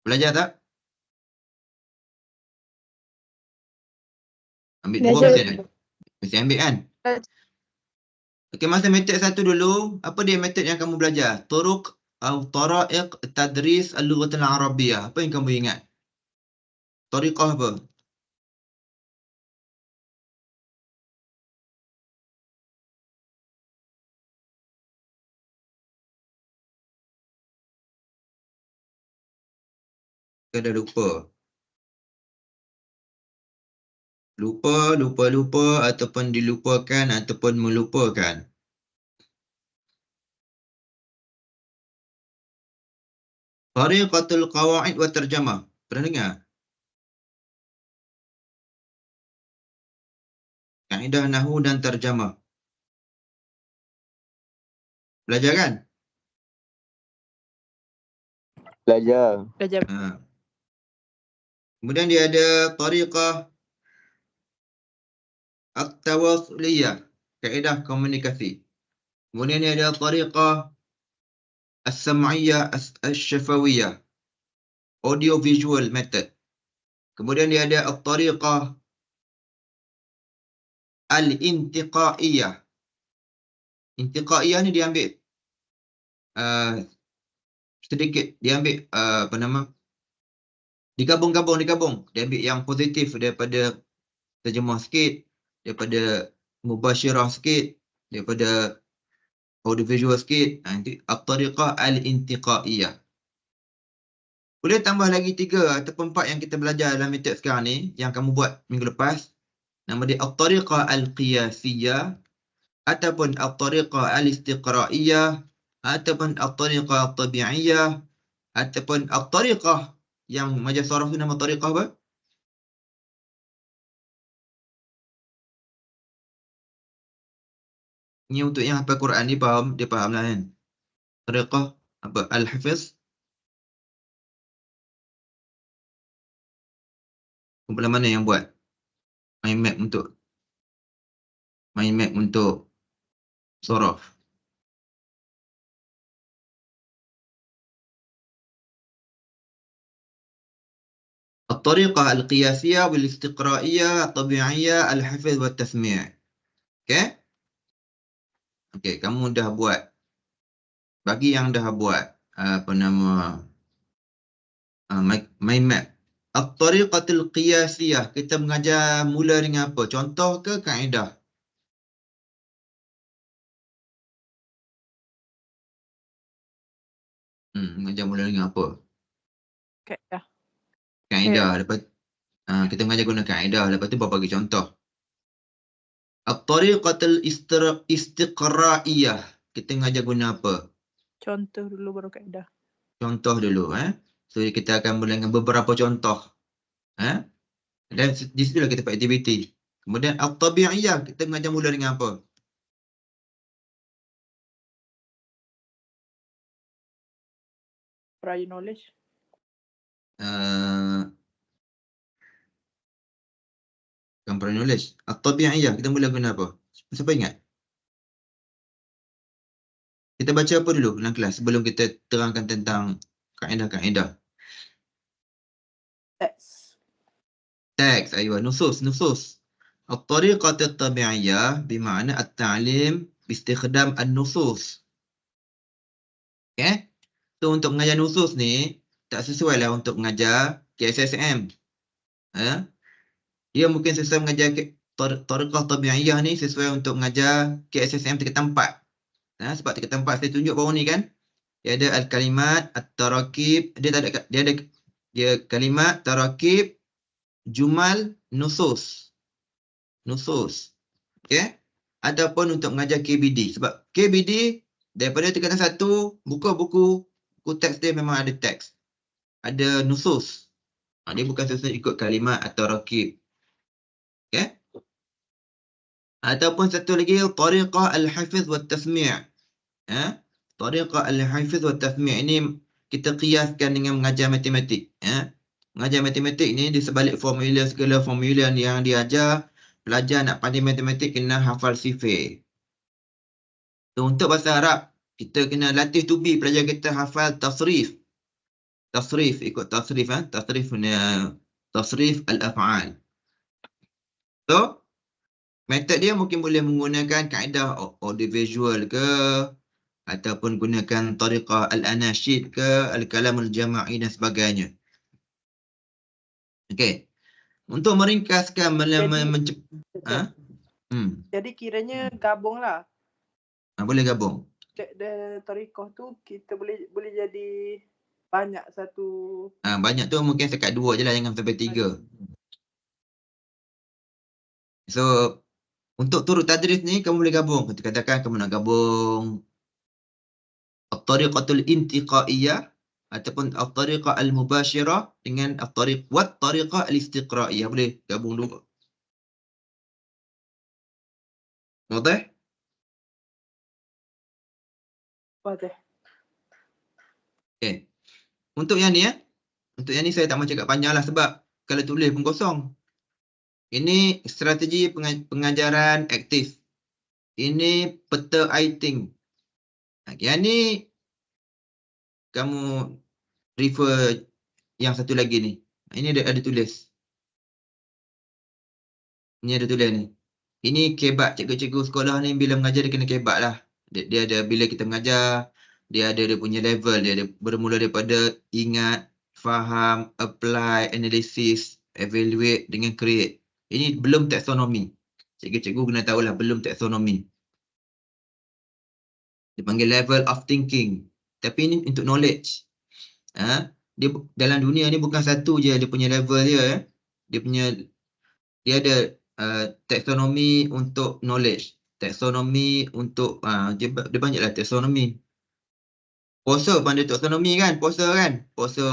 Belajar tak? Ambil dua mesti. Mesti ambil kan? Okey, masa method 1 dulu, apa dia method yang kamu belajar? Turuq atau tara'iq tadris al-lughah al-arabiyyah. Apa yang kamu ingat? Tariqah apa? Kita dah lupa. Lupa ataupun dilupakan ataupun melupakan. Tariqatul qawaid wa tarjamah. Pernah dengar? Kaedah nahwu dan tarjamah. Belajar kan? Belajar. Ha. Kemudian dia ada tariqah at-tawasuliyah, kaedah komunikasi. Kemudian dia ada tariqah as-sam'iyah as-syafawiyah, audio visual method. Kemudian dia ada at-tariqah al-intiqaiyah. Intiqaiyah ni dia ambil sedikit, dia ambil apa nama, digabung. Dia ambil yang positif daripada terjemah sikit, daripada mubasyirah sikit, daripada audiovisual sikit. Nanti at-tariqah al-intiqaiyah. Boleh tambah lagi 3 ataupun 4 yang kita belajar dalam metod sekarang ni, yang kamu buat minggu lepas. Nama dia at-tariqah al-qiyasiyah, ataupun at-tariqah al-istiqraiyah, ataupun at-tariqah at-tabi'iyah, ataupun at-tariqah yang majaz saraf tu nama tariqah apa? Ni untuk yang hafal Quran dia faham lah kan. Tariqah apa? Al-Hafiz. Kumpulan mana yang buat mind map untuk saraf? الطريقة القياسية والاستقرائية الطبيعية الحفظ والتسميع. Okay? Okay, kamu dah buat. Bagi yang dah buat apa nama mind map. At-tariqatul qiyasiyah, kita mengajar mula dengan apa? Contoh ke kaedah? Mengajar mula dengan apa? Kaedah. Lepas kita mengajar guna kaedah. Lepas tu bawa bagi contoh. At-tariqatul istiqraiyah, kita mengajar guna apa? Contoh dulu baru kaedah. Contoh dulu. So kita akan mula dengan beberapa contoh. Dan di situlah kita buat aktiviti. Kemudian at-tabi'iyah, kita mengajar mula dengan apa? Prior knowledge. Bukan prior knowledge. At-tabi'iyah, kita mula guna apa? Siapa ingat? Kita baca apa dulu dalam kelas sebelum kita terangkan tentang kaedah-kaedah? Teks, ayuh, nusus. At-tariqat at-tabi'iyah bermakna at-ta'lim bistikhdam an-nusus. Okay? So untuk mengajar nusus ni tak sesuai lah untuk mengajar KSSM. Dia mungkin sesuai mengajar tariqah tabi'iyah ni sesuai untuk mengajar KSSM tingkatan 4. Sebab tingkatan 4 saya tunjuk bawah ni kan. Dia ada al-kalimat, at-tarakib, dia ada kalimat, tarakib, jumal, nusus. Okay? Ataupun untuk mengajar KBD. Sebab KBD daripada tingkatan 1, buku teks dia memang ada teks. Ada nusus. Dia bukan sesuai ikut kalimat atau rakib. Okay? Ataupun satu lagi, tariqah al-hafiz wa tasmi'. Tariqah al-hafiz wa tasmi' ini kita kiaskan dengan mengajar matematik. Mengajar matematik ni di sebalik segala formula yang diajar, pelajar nak pandai matematik kena hafal sifir. So, untuk bahasa Arab, kita kena latih tubi pelajar kita hafal tasrif. Tasrif, ikut tasrif. Tasrif al-af'al. So, metod dia mungkin boleh menggunakan kaedah audiovisual ke, ataupun gunakan tariqah al-anashid ke, al-kalam al-jama'i dan sebagainya. Okey. Untuk meringkaskan Jadi kiranya gabung lah. Boleh gabung. Tariqah tu kita boleh jadi banyak satu. Banyak tu mungkin sekat 2 je lah, jangan sampai 3. So, untuk turut tadris ni kamu boleh gabung. Kita katakan kamu nak gabung at-tariqatul intiqaiyah ataupun at-tariqah al-mubashirah dengan wat-tariqah al-istiqra'iyah. Boleh gabung dulu. Wadah? Wadah. Okay. Untuk yang ni untuk yang ni saya tak mahu cakap panjang lah sebab kalau tulis pun kosong. Ini strategi pengajaran aktif. Ini peta I-Think. Yang ni kamu refer yang satu lagi ni. Ini ada tulis. Ini ada tulis ni. Ini kebat cikgu-cikgu sekolah ni bila mengajar dia kena kebat lah. Dia ada bila kita mengajar, dia ada dia punya level. Dia ada bermula daripada ingat, faham, apply, analysis, evaluate dengan create. Ini belum taksonomi. Cikgu-cikgu kena tahulah belum taksonomi. Dia panggil level of thinking. Tapi ini untuk knowledge. Dia dalam dunia ni bukan satu je dia punya level dia. Dia ada taksonomi untuk knowledge. Taksonomi untuk dia banyaklah taksonomi. Puasa pun ada taksonomi kan? Puasa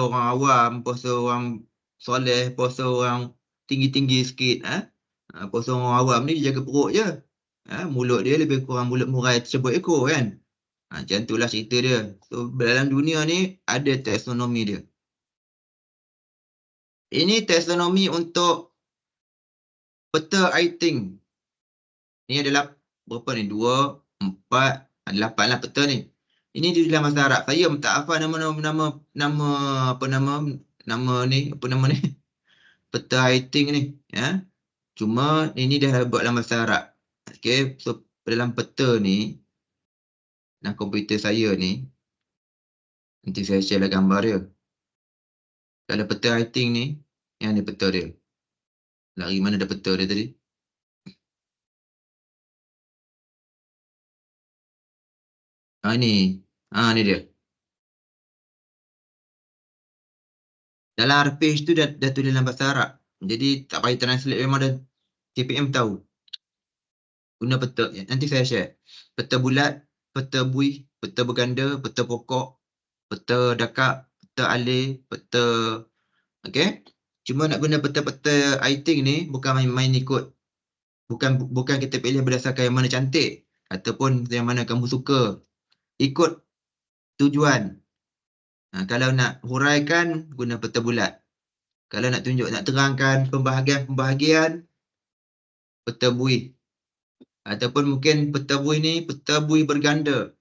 orang awam, puasa orang soleh, puasa orang tinggi-tinggi sikit. Puasa orang awam ni dia jaga perut je. Mulut dia lebih kurang mulut murai tersebut ekor kan? Macam itulah cerita dia. So dalam dunia ni ada taksonomi dia. Ini taksonomi untuk peta I-Think. Ini adalah berapa ni? 2, 4, 8 lah peta ni. Ini di dalam bahasa Arab. Saya tak hafal nama ni? Peta I-Think ni. Cuma ini dah buat dalam bahasa Arab. Okay, so dalam peta ni, dalam komputer saya ni, nanti saya share lah gambar dia. Dalam peta I-Think ni, yang ni peta dia. Lari mana dah peta dia tadi? Ni dia. Dalam Arpage tu dah tulis dalam bahasa Arab. Jadi tak payah translate, memang dah KPM tahu. Guna peta. Nanti saya share. Peta bulat, peta bui, peta berganda, peta pokok, peta dakak, peta alih, peta. Okay. Cuma nak guna peta-peta I-Think ni bukan main-main ikut. Bukan kita pilih berdasarkan yang mana cantik ataupun yang mana kamu suka. Ikut tujuan. Kalau nak huraikan, guna peta bulat. Kalau nak terangkan pembahagian, peta bui. Ataupun mungkin peta bui ni, peta bui berganda.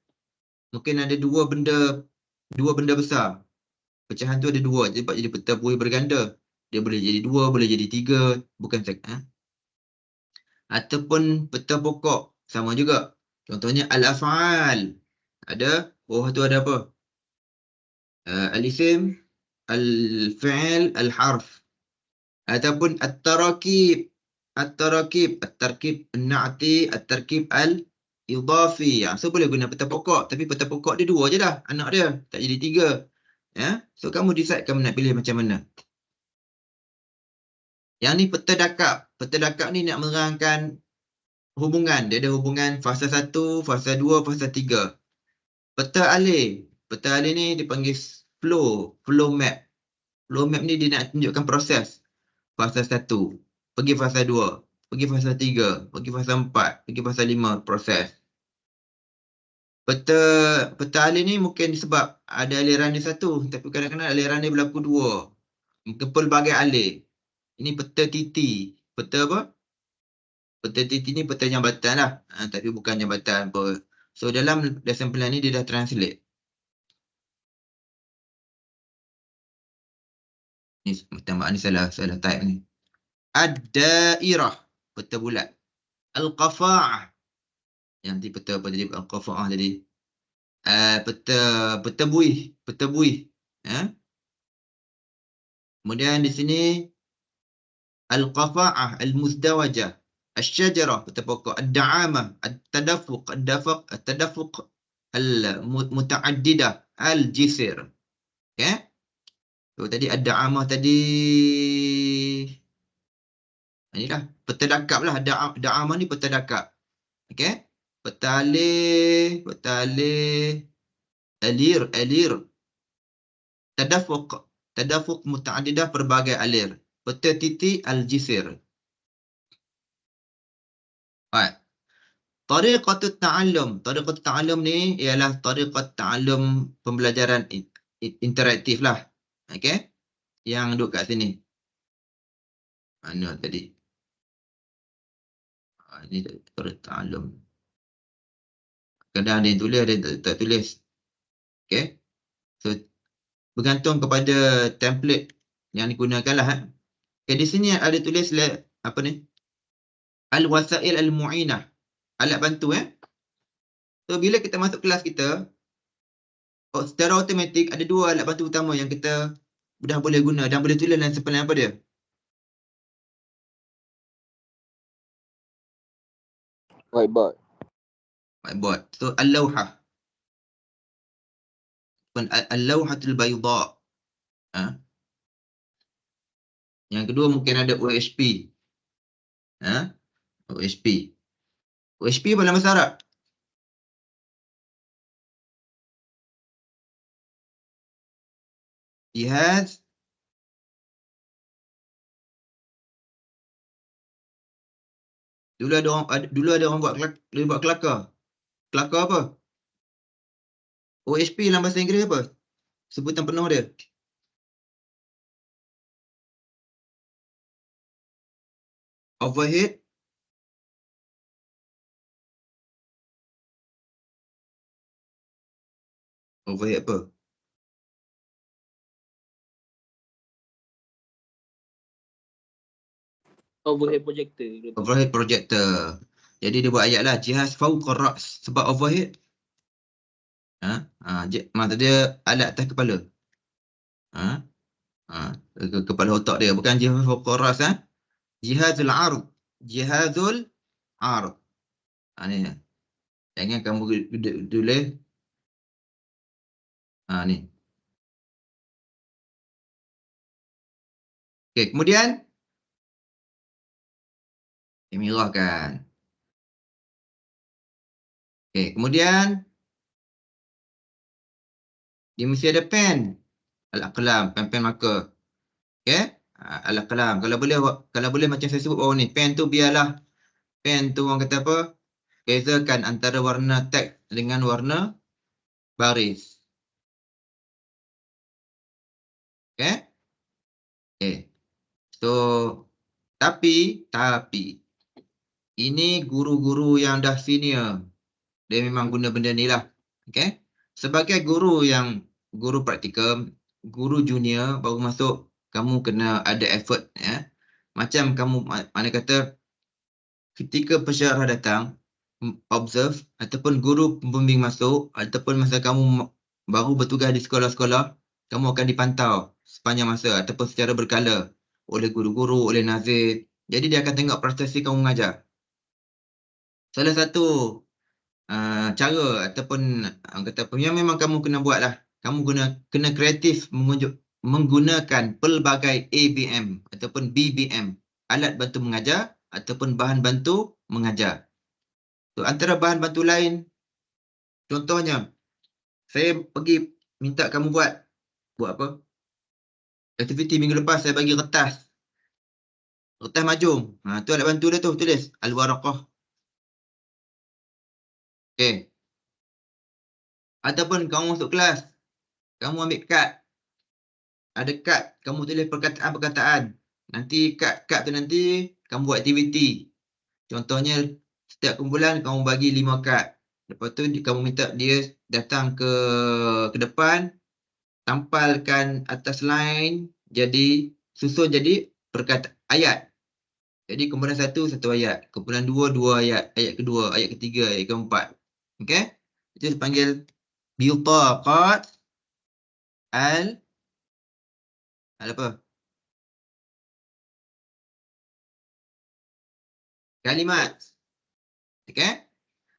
Mungkin ada dua benda besar. Pecahan tu ada dua, jadi peta bui berganda. Dia boleh jadi 2, boleh jadi 3. Bukan ataupun peta pokok. Sama juga. Contohnya al-af'al. Ada, bawah tu ada apa? Al-isim, al-fi'il, al-harf. Ataupun at-tarakib. At-tarakib, at-tarkib an-na'ti, at-tarkib al-idafi. So boleh guna peta pokok. Tapi peta pokok dia 2 je dah. Anak dia. Tak jadi 3. So kamu decide kamu nak pilih macam mana. Yang ni peta dakak. Peta dakak ni nak menerangkan hubungan. Dia ada hubungan fasa 1, fasa 2, fasa 3. Peta alih. Peta alih ni dipanggil flow map. Flow map ni dia nak tunjukkan proses. Fasa 1, pergi fasa 2, pergi fasa 3, pergi fasa 4, pergi fasa 5, proses. Peta alih ni mungkin sebab ada aliran dia satu, tapi kadang-kadang aliran dia berlaku 2. Pelbagai alih. Ini peta titi. Peta apa? Peta titi ni peta jambatan lah. Tapi bukan jambatan apa. So dalam lesson plan ni dia dah translate. Ni tambah ni salah type ni. Ad-dairah, peta bulat. Al-qafa'ah. Yang nanti peta apa tadi? Al-qafa'ah tadi. Peta bui. Kemudian di sini al-qafa'ah, al-muzdawajah, al-syajarah, peta pokok, ad-da'amah, at-tadafuq, at-tadafuq al-muta'addidah, al-jisir. Okay? So tadi ad-da'amah tadi, inilah peta dakap lah. Da'amah ni peta dakap. Okay? Peta alih, alir. Tadafuq muta'addidah berbagai alir. Bertiti al-jisir. Right. Tariqatut ta'allum. Tariqatut ta'allum ni ialah tariqat ta'allum pembelajaran interaktif lah. Okey? Yang duduk kat sini. Mana tadi? Ini tariqat ta'allum. Kadang ada yang tulis, ada yang tak tulis. Okey? So, bergantung kepada template yang digunakan lah. Okay, di sini ada tulis apa ni? Al-wasail al-mu'inah. Alat bantu So bila kita masuk kelas kita, secara automatik ada dua alat bantu utama yang kita dah boleh guna dan boleh tulis dalam sepenuhnya apa dia? Whiteboard. Whiteboard. So al-lawhah. Al-lawhatul bayda. Yang kedua mungkin ada OHP. OHP. OHP dalam bahasa Arab. Jihaz dulu ada orang buat kelakar. Kelakar apa? OHP dalam bahasa Inggeris apa? Sebutan penuh dia. Overhead. Overhead apa? Overhead projector. Overhead projector. Jadi dia buat ayat lah. Jihaz fawqa ra's. Sebab overhead. Maksud dia alat atas kepala. Kepala otak dia. Bukan jihaz fawqa ra's. Jihazul ard. Jihazul ard. Ni. Jangan kamu tulis. Ni. Okey, kemudian mirahkan. Okey, kemudian dia mesti ada pen. Al-aqlam, pen marker. Okey? Al-aqlam. Kalau boleh macam saya sebut bawah ni, pen tu biarlah pen tu orang kata apa? Bezakan antara warna teks dengan warna baris. Okey? Okey. So tapi ini guru-guru yang dah senior. Dia memang guna benda ni lah. Okey? Sebagai guru praktikal, guru junior baru masuk, kamu kena ada effort Macam kamu mana kata ketika pensyarah datang observe ataupun guru pembimbing masuk ataupun masa kamu baru bertugas di sekolah-sekolah, kamu akan dipantau sepanjang masa ataupun secara berkala oleh guru-guru, oleh nazir. Jadi dia akan tengok prestasi kamu mengajar. Salah satu cara ataupun kata apa yang memang kamu kena buat lah. Kamu kena kreatif menggunakan pelbagai ABM ataupun BBM, alat bantu mengajar ataupun bahan bantu mengajar. So, antara bahan bantu lain, contohnya, saya pergi minta kamu buat apa? Aktiviti minggu lepas saya bagi kertas majung. Tu alat bantu dia tu, tulis al-waraqah. Okey. Ataupun kamu masuk kelas, kamu ambil kad. Ada kad, kamu tulis perkataan-perkataan. Nanti kad tu nanti kamu buat aktiviti. Contohnya, setiap kumpulan kamu bagi 5 kad. Lepas tu kamu minta dia datang ke depan, tampalkan atas line, susun jadi ayat. Jadi kumpulan 1, 1 ayat. Kumpulan 2, 2 ayat. Ayat kedua, ayat ketiga, ayat keempat. Okey? Itu dipanggil bitaqat apa? Kalimat. Okey?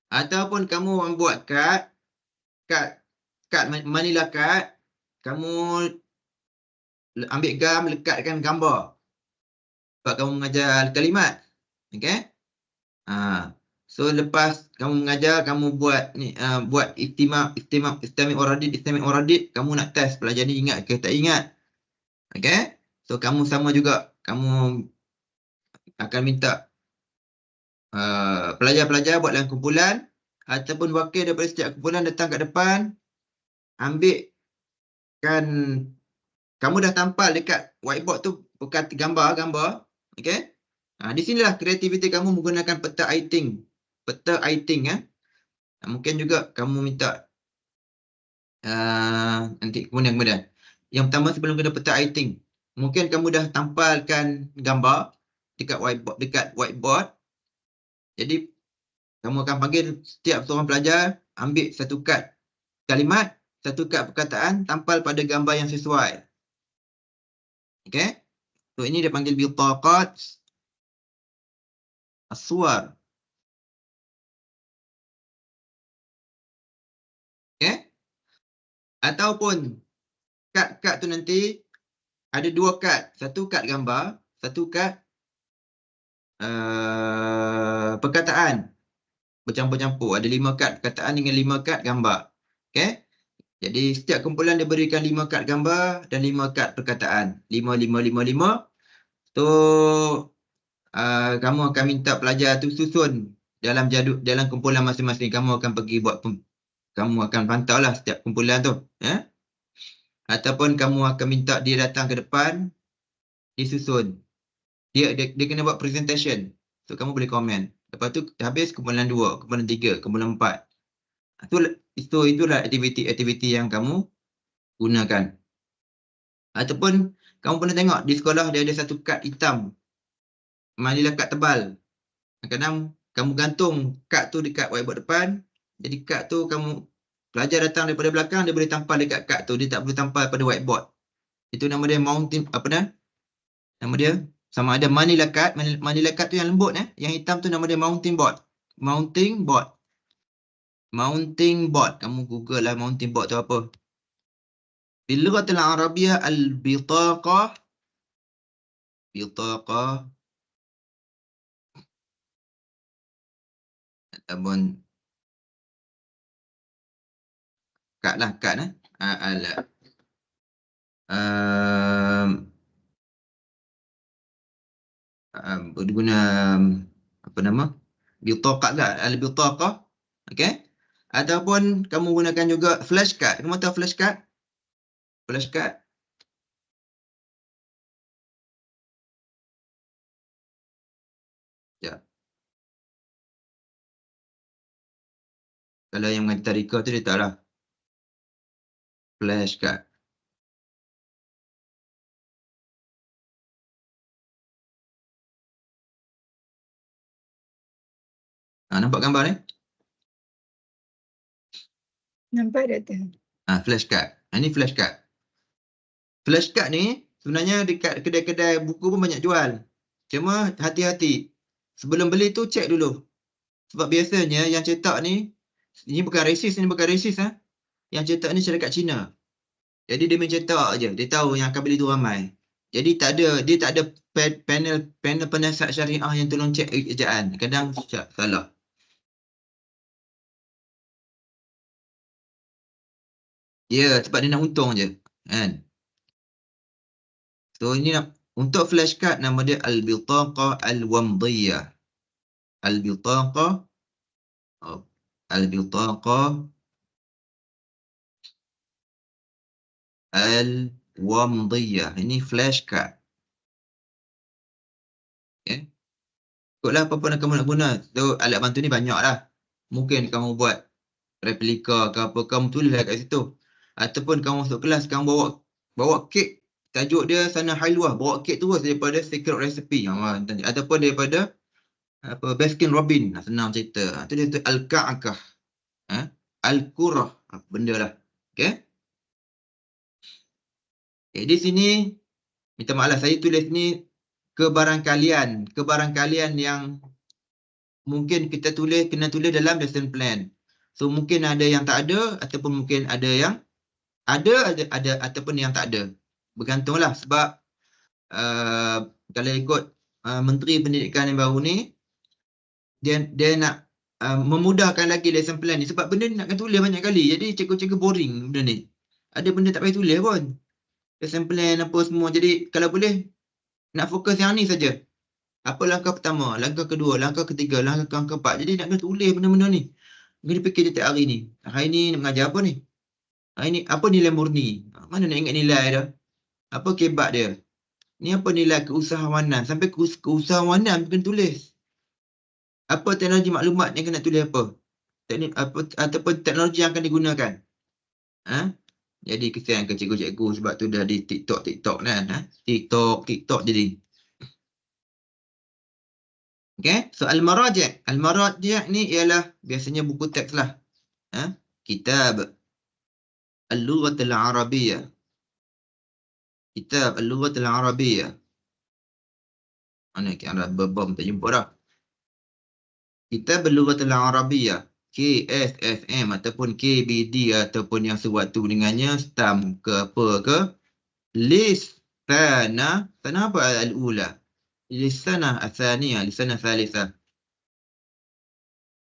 Ataupun kamu membuat kad manila kad, kamu ambil gam, lekatkan gambar. Sebab kamu mengajar kalimat. Okey? So lepas kamu mengajar, kamu buat ni buat istimam oradit, kamu nak test pelajar ni ingat ke tak ingat. Okay? So kamu sama juga, kamu akan minta pelajar-pelajar buat dalam kumpulan ataupun wakil daripada setiap kumpulan datang kat depan, ambil kan, kamu dah tampal dekat whiteboard tu bukan gambar. Okay? Di sinilah kreativiti kamu menggunakan peta iting. Mungkin juga kamu minta nanti kemudian. Yang pertama sebelum kena peta iting, mungkin kamu dah tampalkan gambar dekat whiteboard. Jadi kamu akan panggil setiap seorang pelajar ambil satu kad kalimat, satu kad perkataan, tampal pada gambar yang sesuai. Okay? So ini dia panggil bitaqat as-suwar. Okay? Ataupun kad tu nanti ada dua kad. Satu kad gambar, satu kad perkataan. Bercampur-campur. Ada 5 kad perkataan dengan 5 kad gambar. Okay? Jadi setiap kumpulan dia berikan 5 kad gambar dan 5 kad perkataan. 5, 5, 5, 5. So kamu akan minta pelajar tu susun dalam kumpulan masing-masing. Kamu akan pergi kamu akan pantau lah setiap kumpulan tu. Ataupun kamu akan minta dia datang ke depan, disusun. Dia kena buat presentation. So kamu boleh komen. Lepas tu habis kumpulan 2, kumpulan 3, kumpulan 4. Itulah aktiviti yang kamu gunakan. Ataupun kamu pernah tengok di sekolah dia ada satu kad hitam. Manila kad tebal. Kadang-kadang kamu gantung kad tu dekat whiteboard depan. Jadi kad tu pelajar datang daripada belakang, dia boleh tampal dekat kad tu. Dia tak boleh tampal pada whiteboard. Itu nama dia mounting, nama dia sama ada Manila card tu yang lembut yang hitam tu nama dia mounting board. Mounting board. Kamu Google lah mounting board tu apa. Bil lughatil arabiyyah al-bitaqah ataupun kad guna apa nama? Bitaqah lah, al-bitaqah. Okey. Ataupun kamu gunakan juga flashcard. Kamu tahu flashcard? Flashcard. Ya. Kalau yang mengajar tadika tu dia tahu lah. Flashcard. Nampak gambar ni? Nampak Doktor? Flashcard. Ini flashcard. Flashcard ni sebenarnya dekat kedai-kedai buku pun banyak jual. Cuma hati-hati. Sebelum beli tu cek dulu. Sebab biasanya yang cetak ni, ini bukan racist. Yang cetak ni syarikat Cina. Jadi dia mencetak je. Dia tahu yang akan beli tu ramai. Jadi dia tak ada panel penasihat syariah yang tolong cek ejaan. Kadang salah. Ya, sebab dia nak untung je. Kan? So ini untuk flashcard nama dia al-bitaqah al-wamdiyah. Al-bitaqah al-wamdiyah. Ini flashcard. Okay. Ikutlah apa-apa kamu nak guna. So alat bantu ni banyak lah. Mungkin kamu buat replika ke apa, kamu tulislah kat situ. Ataupun kamu masuk kelas, kamu bawa kek, tajuk dia sana halwah, bawa kek terus daripada secret recipe. Ataupun daripada Baskin Robbins, senang cerita. Itu dia tu al-ka'kah. Al-qurah, benda lah. Okay. Di sini, minta maaf lah, saya tulis ni kebarangkalian yang mungkin kita kena tulis dalam lesson plan. So mungkin ada yang tak ada, ataupun mungkin ada yang ada ataupun yang tak ada. Bergantunglah sebab kalau ikut Menteri Pendidikan yang baru ni, dia nak memudahkan lagi lesson plan ni sebab benda ni nak kena tulis banyak kali. Jadi cikgu-cikgu boring benda ni. Ada benda tak payah tulis pun. Lesson plan apa semua. Jadi kalau boleh nak fokus yang ni saja. Apa langkah pertama, langkah kedua, langkah ketiga, langkah keempat. Jadi nak kena tulis benda-benda ni. Kena fikir setiap hari ni. Hari ni nak mengajar apa ni? Hari ni apa nilai murni? Mana nak ingat nilai dah? Apa kebat dia? Ni apa nilai keusahawanan? Sampai keusahawanan kena tulis. Apa teknologi maklumat yang kena tulis apa? Teknik apa ataupun teknologi yang akan digunakan. Jadi kesian ke cikgu-cikgu sebab tu dah di TikTok kan. TikTok jadi. Okay, so al-maraji'. Al-maraji' ni ialah biasanya buku teks lah. Kitab al-lughat al-arabiyyah. Kitab al-lughat al-arabiyyah. Mana kira bom tak jumpa dah. Kitab al-lughat al-arabiyyah. KSSM ataupun KBD ataupun yang sewaktu dengannya stam ke apa ke. Lisanah. Sana apa al-ula? Lisanah al-thaniyah. Lisanah thalithah.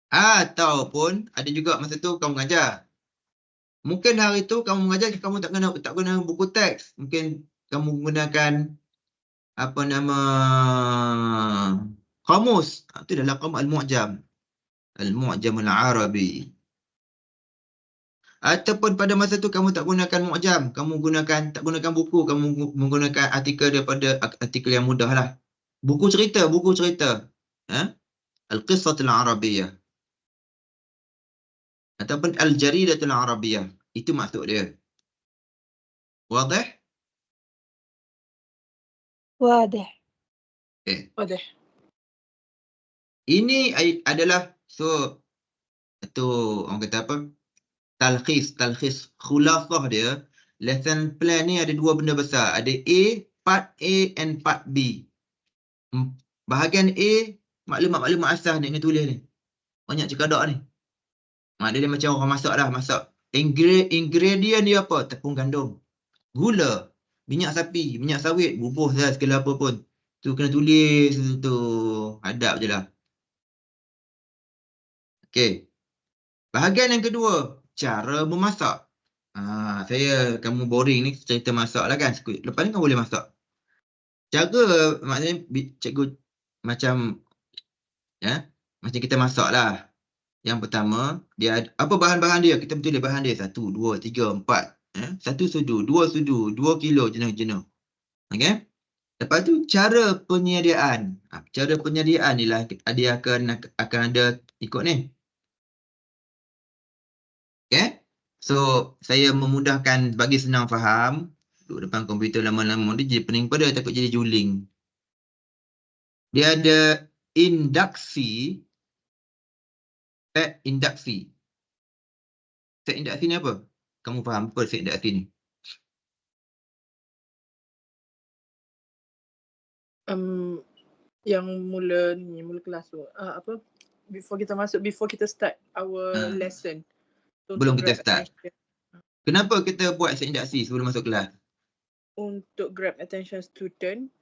Ataupun ada juga masa tu kamu mengajar. Mungkin hari tu kamu mengajar kamu tak guna buku teks. Mungkin kamu menggunakan apa nama kamus. Itu dalam kamus al-mu'jam. Al-mu'jam al-arabi. Ataupun pada masa tu kamu tak gunakan mu'jam, kamu tak gunakan buku, kamu menggunakan artikel daripada artikel yang mudah lah. Buku cerita. Al-qissatul arabiyyah. Ataupun al-jaridatul arabiyyah. Itu maksud dia. Wadih? Wadah. Okay. Wadah. Ini adalah itu orang kata apa? Talkhis khulasah dia. Lesson plan ni ada dua benda besar. Ada part A and part B. Bahagian A maklumat-maklumat asas ni kena tulis ni. Banyak cekadak ni. Dia macam orang masak dah, masak. Ingredient dia apa? Tepung gandum, gula, minyak sapi, minyak sawit, bubur dah segala apa pun. Tu kena tulis tu. Hadap je lah. Okey. Bahagian yang kedua, cara memasak. Kamu boring ni cerita masak lah kan. Lepas ni kamu boleh masak. Cara maknanya cikgu macam macam kita masak lah. Yang pertama, dia apa bahan-bahan dia? Kita betul bahan dia 1, 2, 3, 4. 1 sudu, 2 sudu, 2 kilo jenuh-jenuh. Okey? Lepas tu cara penyediaan. Cara penyediaan ni lah dia akan ada ikut ni. Okay. So, saya memudahkan bagi senang faham. Duduk depan komputer lama-lama dia jadi pening pada takut jadi juling. Dia ada induksi. Set induksi. Set induksi ni apa? Kamu faham apa set induksi ni? Yang mula kelas tu. Apa? Before kita start our lesson. Belum kita start. Kenapa kita buat set induksi sebelum masuk kelas? Untuk grab attention student.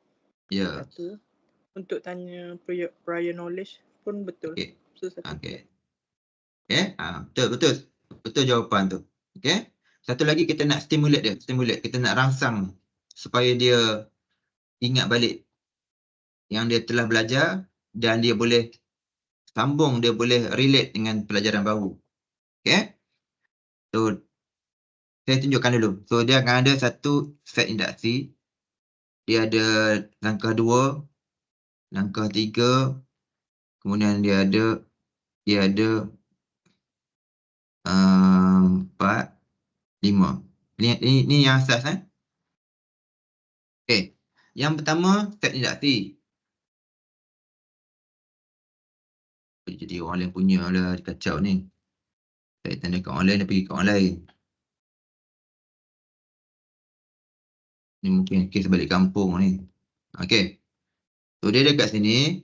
Ya. Satu. Untuk tanya prior knowledge pun betul. Okay. So, satu. Okay. Betul jawapan tu. Okay. Satu lagi kita nak stimulate dia. Kita nak rangsang supaya dia ingat balik yang dia telah belajar dan dia boleh sambung, dia boleh relate dengan pelajaran baru. Okay. So, saya tunjukkan dulu. So, dia akan ada satu set induksi. Dia ada langkah 2, langkah 3. Kemudian dia ada 4, 5. Ini yang asas. Okay. Yang pertama, set induksi. Jadi orang lain punya lah, kacau ni. Saya tanda kat online, dia pergi kat online. Ni mungkin kes balik kampung ni. Okay. So, dia dekat sini.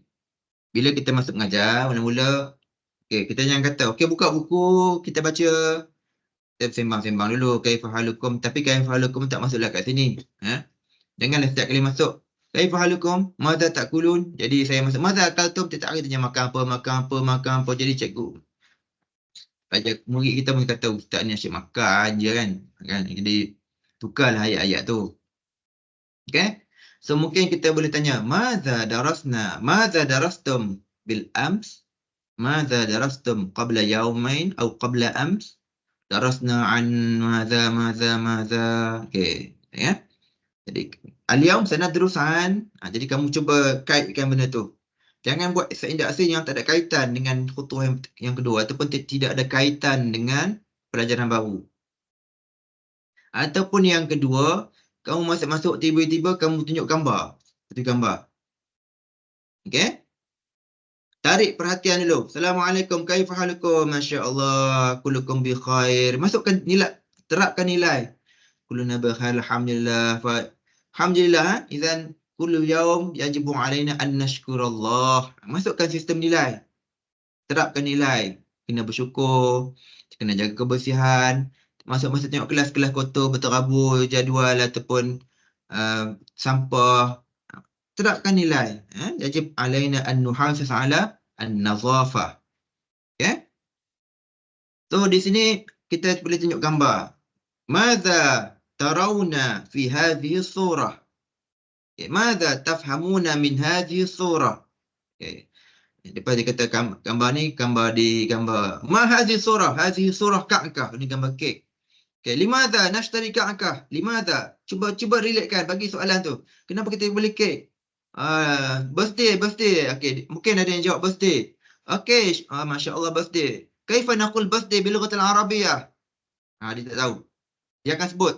Bila kita masuk mengajar, mula-mula, okay, kita jangan kata, okay, buka buku, kita baca. Kita sembang-sembang dulu, kaifahalukum. Tapi kaifahalukum tak masuklah kat sini. Janganlah setiap kali masuk, Kaifa halukum? Madza ta'kulun? Jadi saya masuk, madza akaltum? Tiap hari tanya makan apa. Jadi cikgu, murid kita pun kata, ustaz ni asyik makan je kan. Jadi tukarlah ayat-ayat tu. Okay? So mungkin kita boleh tanya, madza darastum bil ams? Madza darastum qabla yawmain atau qabla ams? Darasna an madza. Okay. Ya. Jadi al-yawm sanadrusan. Jadi kamu cuba kaitkan benda tu. Jangan buat indak-asing yang tak ada kaitan dengan khutuah yang kedua ataupun tidak ada kaitan dengan pelajaran baru. Ataupun yang kedua, kamu masuk-masuk tiba-tiba kamu tunjuk gambar. Satu gambar. Okey? Tarik perhatian dulu. Assalamualaikum, kaifa halukum? Masya-Allah, kullukum bi khair. Masukkan nilai, terapkan nilai. Kulluna bi khair, alhamdulillah. Alhamdulillah, idzan kullu yaum yajibu alaina an nashkurallah. Masukkan sistem nilai. Terapkan nilai. Kena bersyukur, kena jaga kebersihan. Masuk-masuk tengok kelas kotor, berterabur jadual ataupun sampah. Terapkan nilai. Yajib alaina an nuhafiz ala an-nazafah. Okay? So di sini kita boleh tunjuk gambar. Madza tarawna fi hadhihi surah? Madza tafhamuna min hadhihi surah? Okay. Lepas dia kata gambar ni, gambar ma hadhihi surah? Hadhihi surah ka'kah. Ini gambar kek. Okay. Limadha nashtari ka'kah? Limadha? Cuba relatekan, bagi soalan tu. Kenapa kita beli kek? Birthday. Okay. Mungkin ada yang jawab birthday. Okay. Masya Allah birthday. Kaifa naqul birthday bilughatil Arabiyyah? Dia tak tahu. Dia akan sebut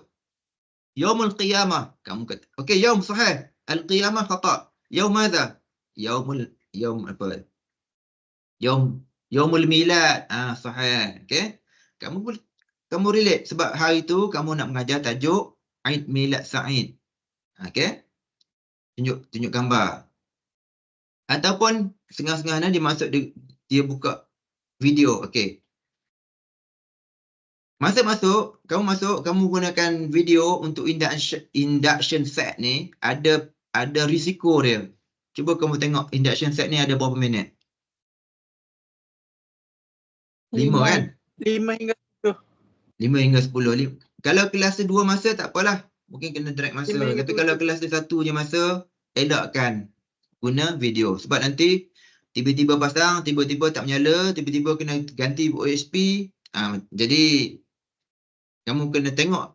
Yaumul Qiyamah. Kamu kata, okey, yaum sahih. Al-Qiyamah khata. Yaum madha? Yaumul Milad. Sahih. Okey. Kamu relate sebab hari tu kamu nak mengajar tajuk Aid Milad Sa'id. Okey. Tunjuk gambar. Ataupun setengah-setengah dia masuk dia buka video. Okey. Masa kamu gunakan video untuk induction set ni, ada risiko dia. Cuba kamu tengok induction set ni ada berapa minit? 5 kan? 5 hingga 10. 5 hingga 10. Kalau kelas 2 masa tak apalah. Mungkin kena drag masa. 5 hingga Tapi kalau kelas 1 je masa, elakkan guna video. Sebab nanti tiba-tiba pasang, tiba-tiba tak menyala, tiba-tiba kena ganti OHP. Jadi kamu kena tengok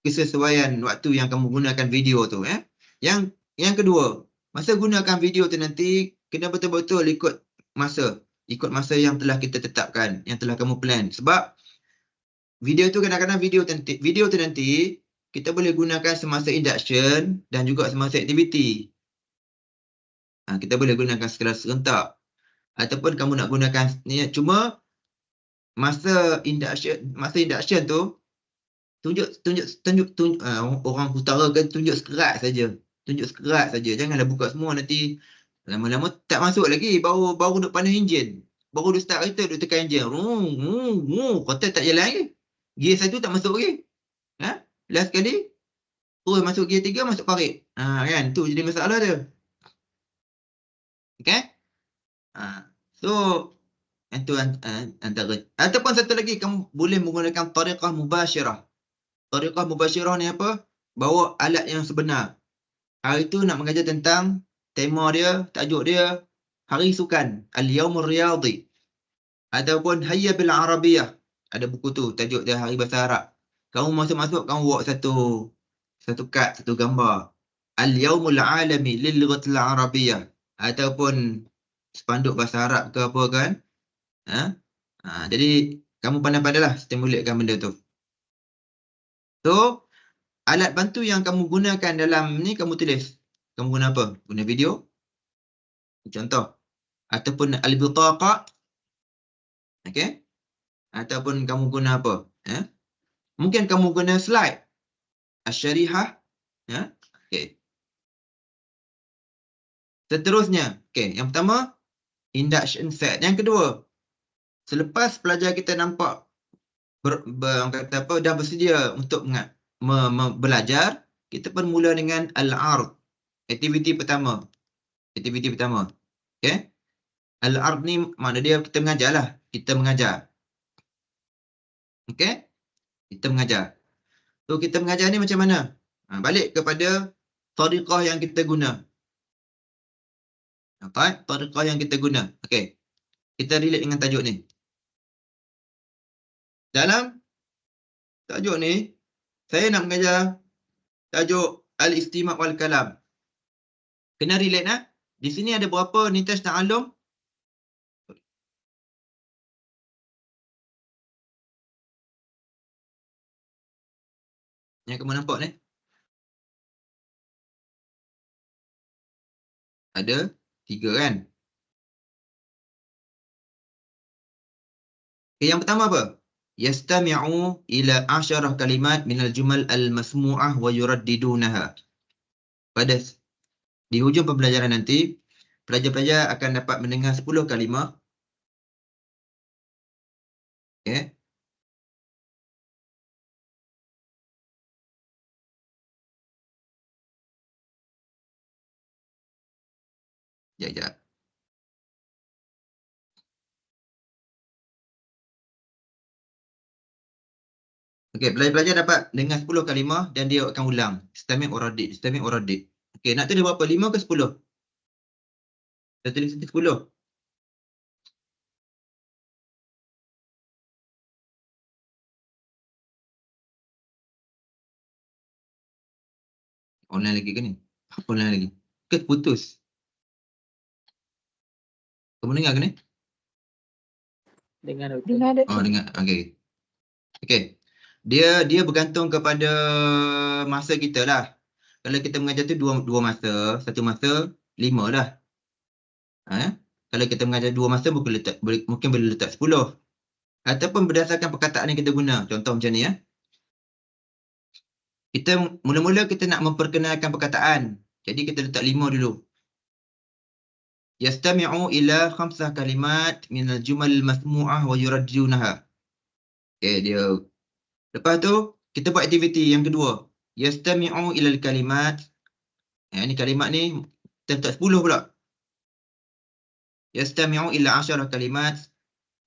kesesuaian waktu yang kamu gunakan video tu. Yang kedua, masa gunakan video tu nanti kena betul-betul ikut masa yang telah kita tetapkan, yang telah kamu plan. Sebab video tu kadang-kadang video tu nanti kita boleh gunakan semasa induction dan juga semasa aktiviti. Kita boleh gunakan secara serentak. Ataupun kamu nak gunakan ni, cuma masa induction tu tunjuk orang utara kan, tunjuk sekerat saja. Janganlah buka semua, nanti lama-lama tak masuk lagi, baru duk panas enjin. Baru duk start kereta, duk tekan enjin. Kereta tak jalan lagi. Gear 1 tak masuk lagi. Last sekali terus masuk gear 3, masuk parit. Kan, tu jadi masalah dia. Okay? So itu antara. Ataupun satu lagi, kamu boleh menggunakan tariqah mubasyirah. Tariqah mubasyirah ni apa? Bawa alat yang sebenar. Hari tu nak mengajar tentang tema dia, tajuk dia Hari Sukan, Al-Yawmul Riyadhi. Ataupun Hayya bil Arabiyyah. Ada buku tu, tajuk dia Hari Bahasa Arab. Kamu masuk-masuk, kamu bawa satu kad, satu gambar. Al-Yawmul Alami lil Lughatil Arabiyyah. Ataupun spanduk bahasa Arab ke apa kan. Jadi kamu pandai-pandailah stimulatekan benda tu. So, alat bantu yang kamu gunakan dalam ni kamu tulis. Kamu guna apa? Guna video. Contoh. Ataupun al-bitaqa. Okey. Ataupun kamu guna apa? Mungkin kamu guna slide. Asy-syarihah. Okey. Seterusnya. Okey, yang pertama induction set. Yang kedua, selepas pelajar kita nampak dah bersedia untuk belajar, kita pun mula dengan al-ard. Aktiviti pertama. Okey. Al-ard ni makna dia kita mengajar lah. Kita mengajar. Okey. Kita mengajar. So kita mengajar ni macam mana? Balik kepada tariqah yang kita guna. Alright, tariqah yang kita guna. Okey. Kita relate dengan tajuk ni. Dalam tajuk ni, saya nak mengajar tajuk al-istima' wal kalam. Kena relate lah. Di sini ada berapa nitas ta'alum? Yang kamu nampak ni? Ada 3 kan? Okay, yang pertama apa? Yastami'u ila 10 kalimat minal jumal al-masmu'ah wa yuraddidunaha. Di hujung pembelajaran nanti, pelajar-pelajar akan dapat mendengar 10 kalimah. Okay. Sekejap. Okey, pelajar-pelajar dapat dengar 10 kalimah dan dia akan ulang. Istami' uradid. Okey, nak tulis berapa? 5 ke 10? Saya tulis 10. Online lagi ke ni? Online lagi. Ke putus? Kamu dengar ke ni? Dengar Doktor. Dengar Oh, Doktor. dengar. Okey. Okey. Dia bergantung kepada masa kita lah. Kalau kita mengajar tu dua masa, satu masa 5 lah. Kalau kita mengajar 2 masa mungkin boleh letak 10. Ataupun berdasarkan perkataan yang kita guna. Contoh macam ni ya. Kita mula-mula kita nak memperkenalkan perkataan. Jadi kita letak 5 dulu. Yastami'u ila 5 kalimat minal jumal masmu'ah wa yuraddidunaha. Okey, dia. Lepas tu kita buat aktiviti yang kedua. Yastami'u ila kalimat. Ni kalimat ni kita letak 10 pula. Yastami'u ila 10 kalimat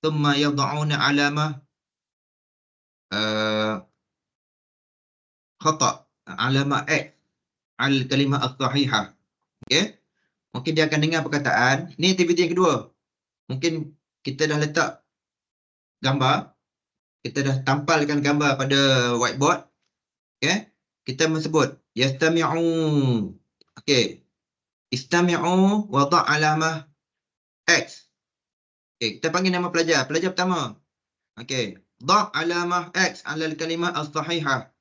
thumma yad'una alamah khata' alamah X al kalimah as-sahihah. Okey. Mungkin dia akan dengar perkataan. Ni aktiviti yang kedua. Mungkin kita dah letak gambar. Kita dah tampalkan gambar pada whiteboard. Okey. Kita menyebut yastami'u. Okey. Istami'u wada' alamah X. Okey, kita panggil nama pelajar. Pelajar pertama. Okey. Da' alamah X alal kalimah as-sahihah.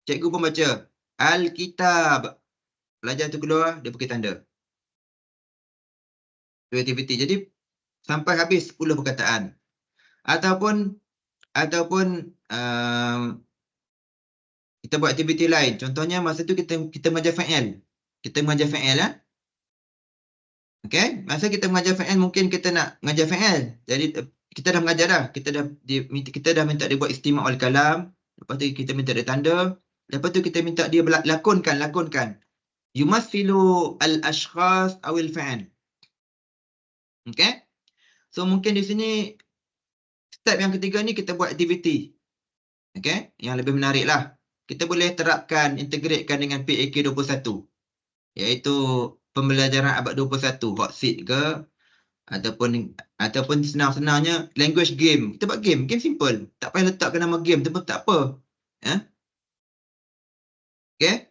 Cikgu pun baca al-kitab. Pelajar tu keluar, dia bagi tanda. Itu aktiviti. Jadi sampai habis 10 perkataan. Ataupun kita buat aktiviti lain. Contohnya masa tu kita mengajar fa'il. Kita mengajar fa'il lah. Okey, masa kita mengajar fa'il mungkin kita nak mengajar fa'il. Jadi kita dah mengajar dah. Kita dah minta dia buat istima' wal kalam. Lepas tu kita minta dia tanda. Lepas tu kita minta dia lakonkan. Yumathilu al-ashkhas awil fa'il. Okey. So mungkin di sini step yang ketiga ni kita buat aktiviti. Okey, yang lebih menarik lah. Kita boleh terapkan, integratekan dengan PAK 21. Iaitu pembelajaran abad 21. Hot seat ke ataupun senang-senangnya language game. Kita buat game simple. Tak payah letakkan nama game tu pun tak apa. Okey.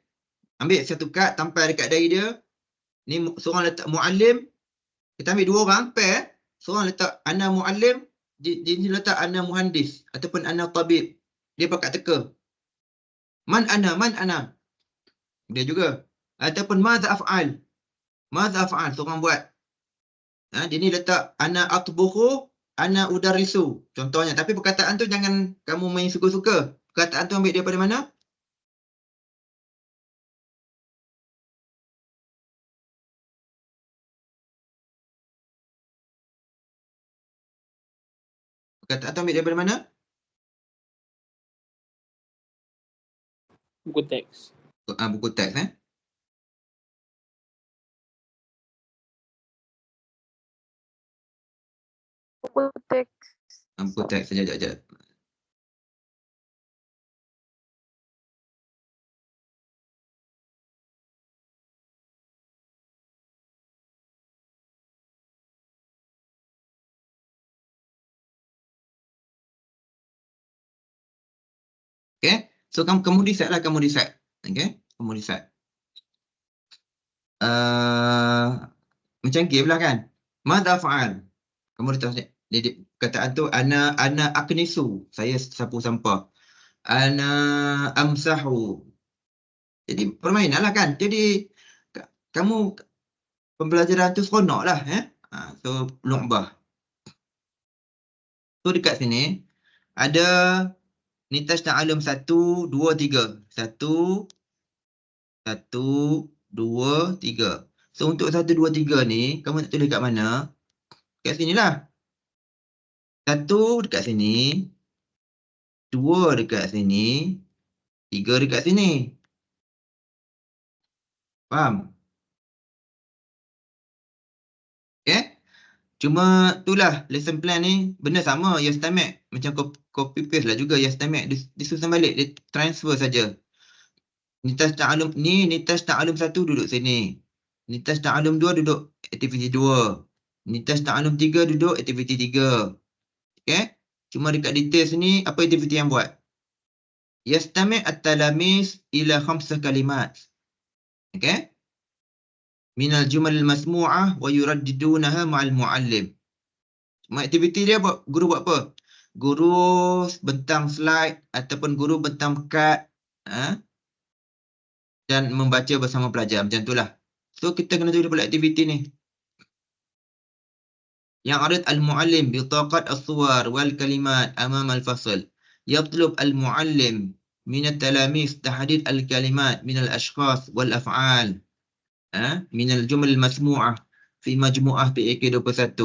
Ambil satu kad, tampal dekat dahi dia. Ni seorang letak muallim. Kita ambil 2 orang pair. Seorang letak ana muallim, di sini letak ana muhandis ataupun ana tabib. Dia pakai teka. Man ana. Dia juga. Ataupun madza af'al. Seorang buat. Dia ni letak ana atbukhu, ana udarrisu. Contohnya. Tapi perkataan tu jangan kamu main suka-suka. Perkataan tu ambil daripada mana? Perkataan tu ambil daripada mana? Buku teks. Buku teks. Apa teks? Apa teks saja, sekejap. Okay, so kamu decide lah, kamu decide. Okay, kamu decide. Macam game lah kan. Madza fa'al? Kamu letak kataan tu ana aknisu, saya sapu sampah. Ana amsahu. Jadi permainan lah kan. Jadi kamu pembelajaran tu seronok lah. So lu'bah. So dekat sini ada nitaj ta'alum 1, 2, 3. 1, 2, 3. So untuk 1, 2, 3 ni kamu nak tulis kat mana? Kat sini lah. 1 dekat sini. 2 dekat sini. 3 dekat sini. Faham? Okay? Cuma itulah lesson plan ni benda sama Yastamek. Macam copy paste lah juga Yastamek. Disusun balik, dia transfer saja. Nitaj ta'alum ni, nitaj ta'alum 1 duduk sini. Nitaj ta'alum 2 duduk aktiviti 2. Nitaj ta'alum 3 duduk aktiviti 3. Okay? Cuma dekat details ni apa aktiviti yang buat? Yastamek at-talamis ila 5 kalimat. Okay? Minal jumal masmu'ah wa yuraddidunaha ma'al mu'allim. Aktiviti dia guru buat apa? Guru bentang slide ataupun guru bentang kad dan membaca bersama pelajar. Macam itulah. So kita kena tulis pula aktiviti ni. Yang arid al-mu'allim bitaqat as-suwar wal kalimat amam al-fasl. Yatlub al-mu'allim min at-talamis tahdid al-kalimat min al-ashkhas wal af'al. Min al-jumal masmu'ah fi majmu'ah PAK 21.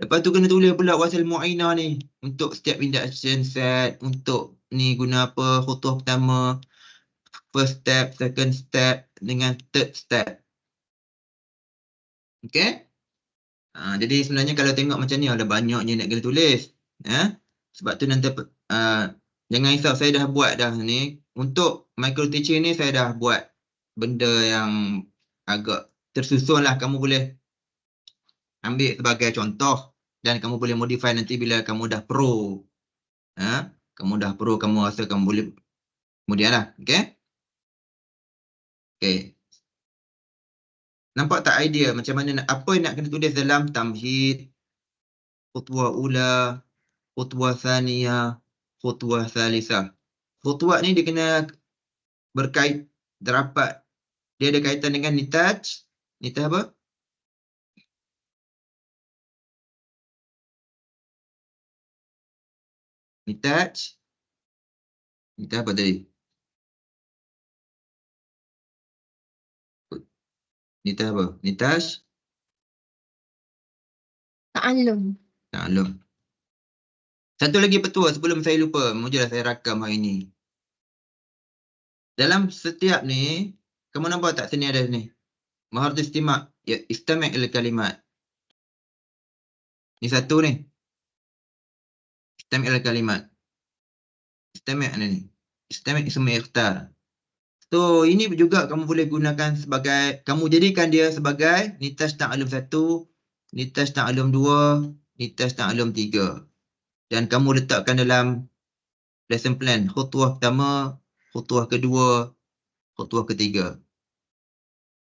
Lepas tu kena tulis pula wasal mu'ainah ni untuk setiap induction set, untuk ni guna apa, khutuah pertama, first step, second step dengan third step. Okay? Jadi sebenarnya kalau tengok macam ni ada banyaknya nak kena tulis. Sebab tu nanti jangan risau, saya dah buat dah ni. Untuk micro teaching ni saya dah buat benda yang agak tersusun lah. Kamu boleh ambil sebagai contoh dan kamu boleh modify nanti bila kamu dah pro. Kamu dah pro, kamu rasa kamu boleh kemudian lah. Okay? Okay. Nampak tak idea macam mana, apa yang nak kena tulis dalam tamhid, khutwah ula, khutwah thaniyah, khutwah thalisah. Khutwah ni dia kena berkait rapat. Dia ada kaitan dengan nitaj. Nitaj apa? Nitaj. Nitaj apa tadi? Nitaj apa? Nitaj Ta'allum. ta'alum. Satu lagi petua sebelum saya lupa. Mujurlah saya rakam hari ni. Dalam setiap ni, kamu nampak tak sini ada ni? Maharatu istimak. Ya, istami' ila kalimat. Ni satu ni. Istami' ila kalimat. Istami' ni. Istami' ismi ikhtar. So, ini juga kamu boleh gunakan sebagai, kamu jadikan dia sebagai nitaj ta'alum 1, nitaj ta'alum 2, nitaj ta'alum 3. Dan kamu letakkan dalam lesson plan. Khutuah pertama, khutuah kedua, khutuah ketiga.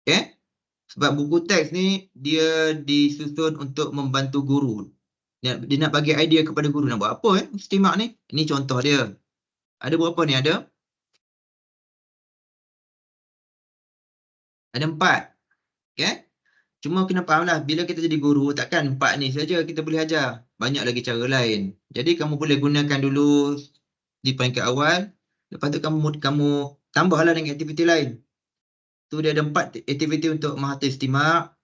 Okay? Sebab buku teks ni, dia disusun untuk membantu guru. Dia nak bagi idea kepada guru nak buat apa istimak ni. Ini contoh dia. Ada berapa ni? Ada 4. Okay? Cuma kena faham lah, bila kita jadi guru, takkan 4 ni saja kita boleh ajar. Banyak lagi cara lain. Jadi kamu boleh gunakan dulu di peringkat awal. Lepas tu kamu tambahlah dengan aktiviti lain. Tu dia ada 4 aktiviti untuk mahathir istimak.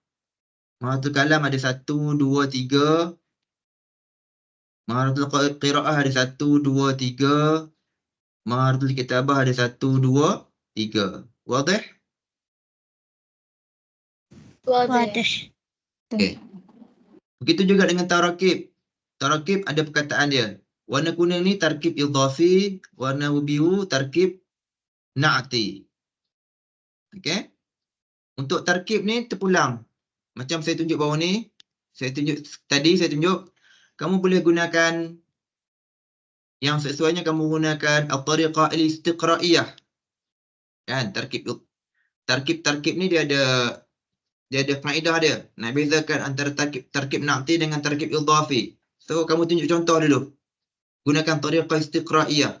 Maharatul kalam ada 1, 2, 3. Maharatul qira'ah ada 1, 2, 3. Maharatul kitabah ada 1, 2, 3. Wadih? Wadah. Okay. Begitu juga dengan tarakib. tarakib ada perkataan dia. Warna kuning ni tarkib idhafi, warna biru tarkib na'ti. Okey. Untuk tarkib ni terpulang. Macam saya tunjuk bawah ni, saya tunjuk kamu boleh gunakan yang sesuainya, kamu gunakan at-tariqah al-istiqra'iyah. Kan, tarkib ni dia ada kaedah dia. Nak bezakan antara tarkib na'ti dengan tarkib idhafi. So kamu tunjuk contoh dulu. Gunakan tariqah istiqra'iyah.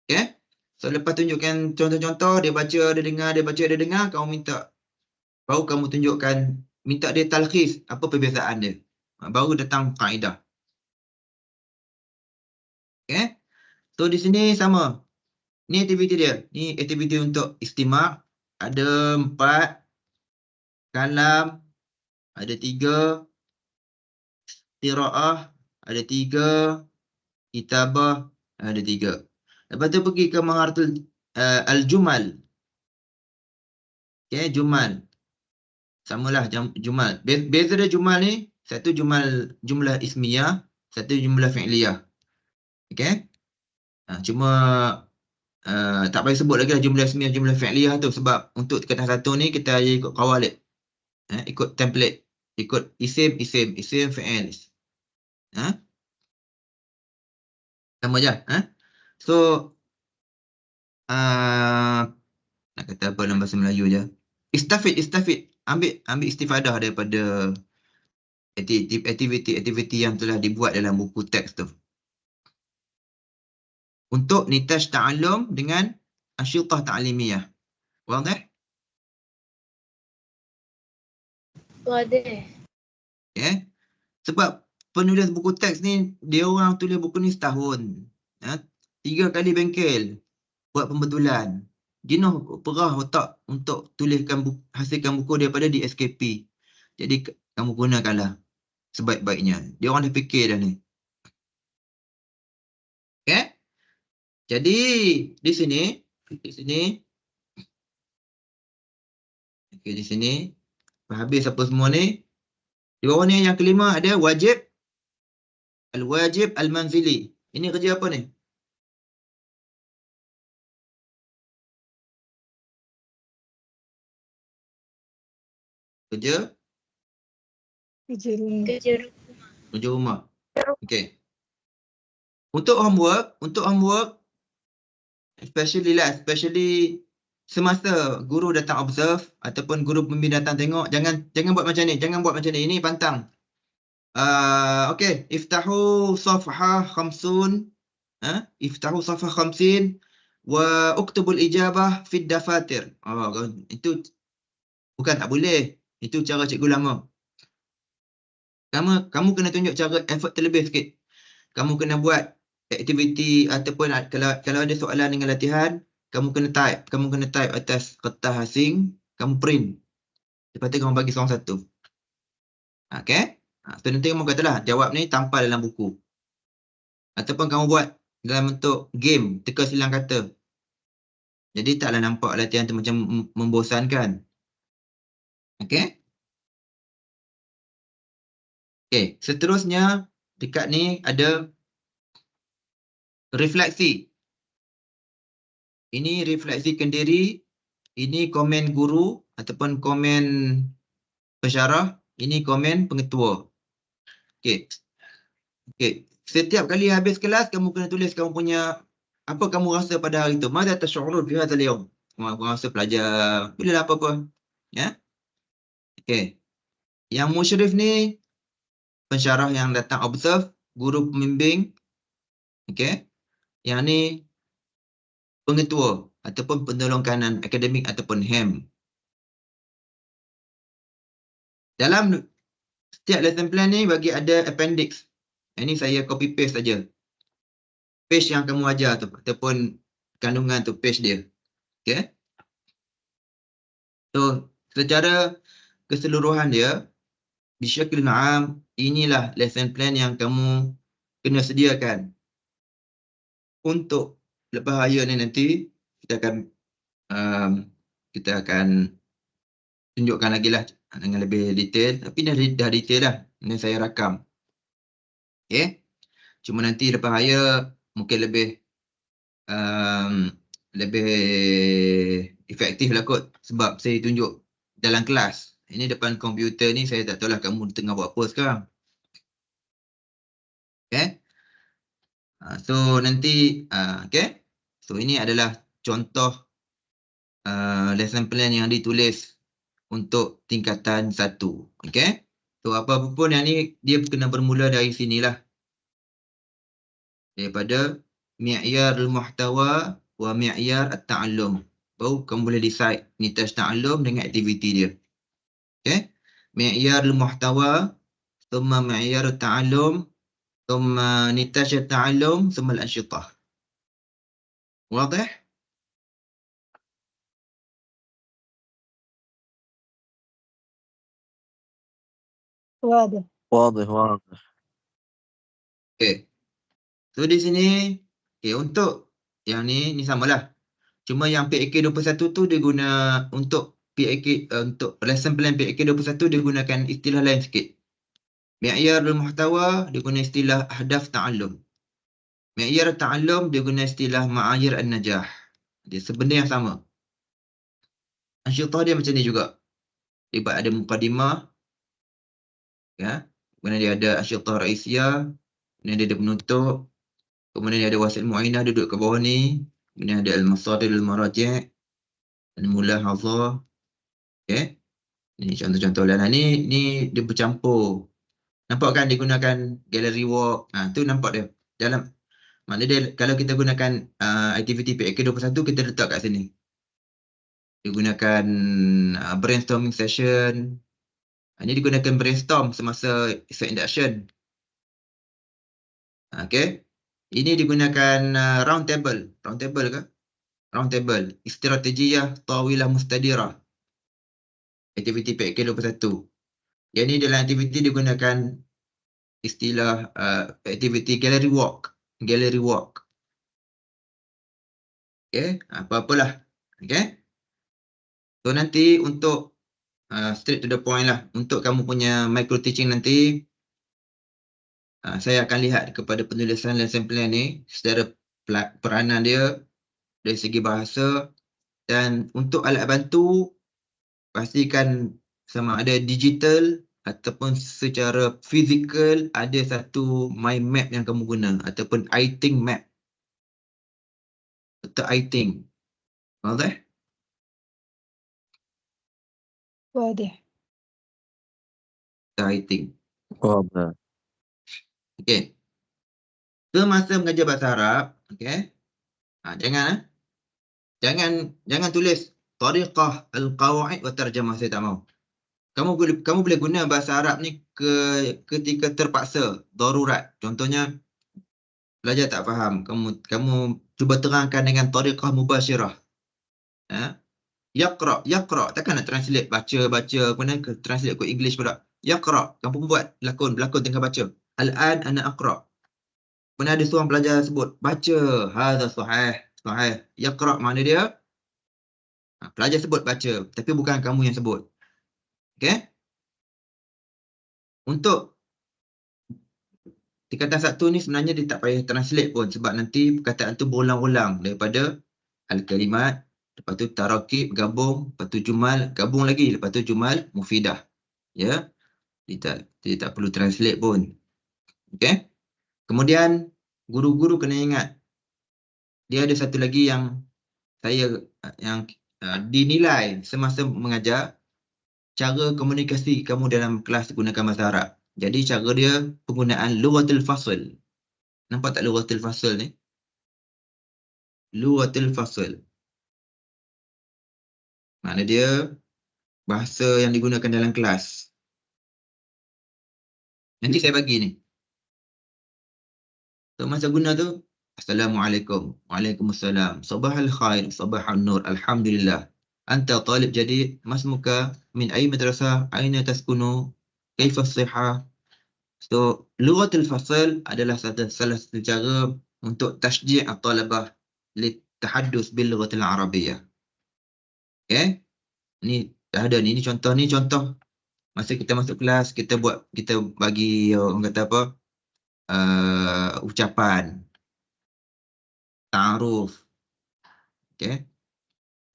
Okey? So lepas tunjukkan contoh-contoh, dia baca, dia dengar, dia baca, dia dengar, baru kamu tunjukkan, minta dia talkhis apa perbezaan dia. Baru datang kaedah. Okey? So di sini sama. Ni aktiviti dia. Ni aktiviti untuk istima'. Ada 4. Kalam. Ada 3. Qiraah. Ada 3. Kitabah. Ada 3. Lepas tu pergi ke maharatul al-jumal. Okey, jumal. Samalah jumal. Beza dia jumal ni, satu jumlah ismiyah, satu jumlah fi'liyah. Okey? Cuma tak payah sebut lagi lah jumlah ismiyah, jumlah fi'liyah tu, sebab untuk tingkatan 1 ni kita ikut qawalid. Ikut template. Ikut isim, fi'il. Sama je. So, nak kata apa dalam bahasa Melayu je. Istafid. Ambil istifadah daripada aktiviti yang telah dibuat dalam buku teks tu. Untuk nitaj ta'allum dengan ansyitah ta'limiyah. Wadah? Wadah. Okay. Sebab penulis buku teks ni, dia orang tulis buku ni setahun. 3 kali bengkel buat pembetulan. Jenuh perah otak untuk hasilkan buku daripada di SKP. Jadi kamu gunakanlah sebaik-baiknya. Dia orang dah fikir dah ni. Okay? Jadi di sini okey, di sini habis apa semua ni. Di bawah ni yang kelima ada wajib al-wajib al-manzili. Ini kerja apa ni? Kerja rumah. Okey. Untuk homework especially semasa guru datang observe ataupun guru pembimbing datang tengok, jangan buat macam ni, ini pantang. Okey, iftahu safhah 50, iftahu safhah 50 wa uktubul ijabah fi dafatir. Itu bukan tak boleh, itu cara cikgu lama. Kamu kena tunjuk cara effort terlebih sikit. Kamu kena buat aktiviti ataupun kalau ada soalan dengan latihan, kamu kena type atas kertas asing, kamu print. Lepas tu kamu bagi seorang satu. Okey? So nanti kamu katalah jawab ni tampal dalam buku. Ataupun kamu buat dalam bentuk game, teka silang kata. Jadi taklah nampak latihan tu macam membosankan. Okey? Okey, seterusnya dekat ni ada refleksi. Ini refleksi kendiri, ini komen guru ataupun komen pensyarah, ini komen pengetua. Okey. Setiap kali habis kelas, kamu kena tulis kamu punya apa kamu rasa pada hari itu. Madza tash'urun fi hadzal yawm? Kamu rasa pelajar, bolehlah apa-apa. Ya? Okey. Yang musyrif ni pensyarah yang datang observe, guru pembimbing. Okey. Yang ni pengetua ataupun penolong kanan akademik ataupun HEM. Dalam setiap lesson plan ni bagi ada appendix. Ini saya copy paste saja. Page yang kamu ajar tu ataupun kandungan tu page dia. Okey. So, secara keseluruhan dia bisyakil na'am, inilah lesson plan yang kamu kena sediakan. Untuk lepas hari ni nanti kita akan tunjukkan lagi lah dengan lebih detail, tapi dah detail dah. Ini saya rakam. Okey. Cuma nanti lepas hire mungkin lebih efektif lah kot, sebab saya tunjuk dalam kelas. Ini depan komputer ni saya tak tahu lah kamu tengah buat apa sekarang. Okay. So nanti okay. So ini adalah contoh lesson plan yang ditulis untuk tingkatan 1. Okay. So apa-apa pun yang ni dia kena bermula dari sinilah. Daripada mi'yar al-muhtawa wa mi'yar at-ta'allum. Baru kamu boleh decide nitaj ta'allum dengan aktiviti dia. Okay. Mi'yar al-muhtawa, thumma mi'yar at-ta'allum, thumma nitaj at-ta'allum, thumma al-ansyitah. Wadah? واضح. واضح واضح. Okay. So di sini, okay, untuk yang ni samalah. Cuma yang PAK 21 tu dia guna untuk PAK, untuk lesson plan PAK 21 dia gunakan istilah lain sikit. Mi'yar al-muhtawa dia guna istilah ahdaf ta'allum. Mi'yar ta'allum dia guna istilah ma'ayir an-najah. Dia sebenarnya yang sama. Ansyitah dia macam ni juga. Dia ada mukadimah, ya. Kemudian dia ada ansyitah raisiyah, kemudian dia ada penutup, kemudian dia ada wasil mu'ainah duduk ke bawah ni, kemudian ada al-masadir al-maraji', al-mulahazah. Okay. Ini contoh-contoh lah. Ni dia bercampur. Nampak kan dia gunakan gallery walk. Tu nampak dia. Dalam makna dia kalau kita gunakan aktiviti PAK 21 kita letak kat sini. Dia gunakan brainstorming session. Ini digunakan brainstorm semasa induction. Okay. Ini digunakan round table. Round table ke? Round table. Istiratejiyah tawilah mustadirah. Aktiviti PAK 21. Yang ni dalam aktiviti digunakan istilah aktiviti gallery walk. Gallery walk. Okay. Apa-apalah. Okay. So nanti untuk straight to the point lah. Untuk kamu punya micro teaching nanti, saya akan lihat kepada penulisan lesson plan ni secara peranan dia dari segi bahasa, dan untuk alat bantu pastikan sama ada digital ataupun secara fizikal ada satu mind map yang kamu guna ataupun iThink map atau iThink. Wadah? واضح. iThink. واضح. Okey. Semasa mengajar bahasa Arab, okey. Jangan tulis tariqah al-qawaid wa tarjamah, saya tak mau. Kamu boleh guna bahasa Arab ni ketika terpaksa, darurat. Contohnya pelajar tak faham, kamu cuba terangkan dengan tariqah mubasyirah. Yaqra, takkan nak translate baca, kemudian translate ke English pula. Yaqra, kamu buat berlakon tengah baca. Al-an ana aqra. Kemudian ada seorang pelajar sebut baca, hadza sahih. Yaqra mana dia? Pelajar sebut baca, tapi bukan kamu yang sebut. Okey? Untuk tingkatan 1 ni sebenarnya dia tak payah translate pun, sebab nanti perkataan tu berulang-ulang daripada al-kalimat, lepas tu tarakib, gabung, lepas tu jumal, gabung lagi, lepas tu jumal mufidah. Ya. Dia tak perlu translate pun. Okey? Kemudian guru-guru kena ingat, dia ada satu lagi yang dinilai semasa mengajar, cara komunikasi kamu dalam kelas gunakan bahasa Arab. Jadi cara dia penggunaan lughatul fasl. Nampak tak lughatul fasl ni? Lughatul fasl. Makna dia bahasa yang digunakan dalam kelas. Nanti saya bagi ni. So masa guna tu, Assalamualaikum. Waalaikumsalam. Sabahal khair, sabahal nur. Alhamdulillah. Anta talib jadid, masmuka, min ay madrasah, aina taskunu, kaifa as-sihah. So, lughatul fasl adalah salah satu cara untuk tashji' at-talabah litahaddus bil lughatil arabiyyah. Okey? Ni dah ada ni contoh masa kita masuk kelas, kita bagi orang kata apa? ucapan, ta'aruf. Okay.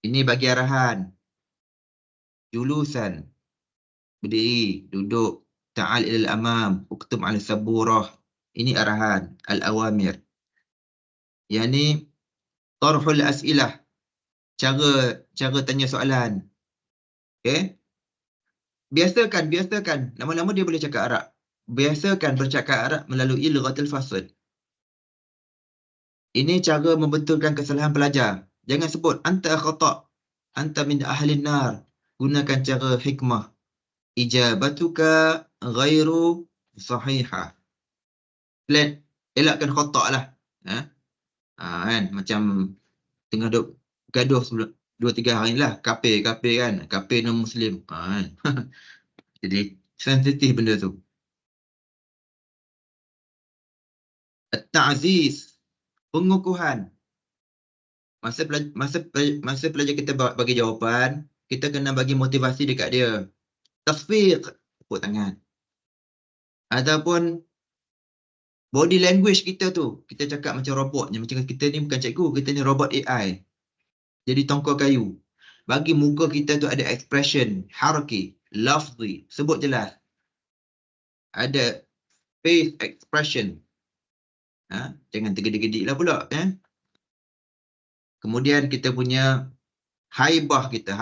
Ini bagi arahan. Julusan, berdiri, duduk. Ta'al ilal amam, uktub ala saburah. Ini arahan. Al-awamir. Yang ni tarhul as'ilah. Cara tanya soalan. Okay. Biasakan. Lama-lama dia boleh cakap Arab. Biasakan bercakap Arab melalui lughatul fasl. Ini cara membetulkan kesalahan pelajar. Jangan sebut anta khata', anta min ahli nar. Gunakan cara hikmah. Ijabatuka ghairu sahihah. Elakkan khata' lah. Kan macam tengah duk gaduh 2-3 hari lah. Kafir kan. Kafir non muslim. Kan. Jadi sensitif benda tu. At-ta'ziz, pengukuhan. Masa pelajar kita bagi jawapan, kita kena bagi motivasi dekat dia. Tasfiq, tepuk tangan. Ataupun body language kita tu, kita cakap macam robot. Macam kita ni bukan cikgu, kita ni robot AI. Jadi tongkol kayu. Bagi muka kita tu ada expression, haraki, lafzi, sebut jelas. Ada face expression. Jangan tergedik-gedik lah pula. Kemudian kita punya haibah kita.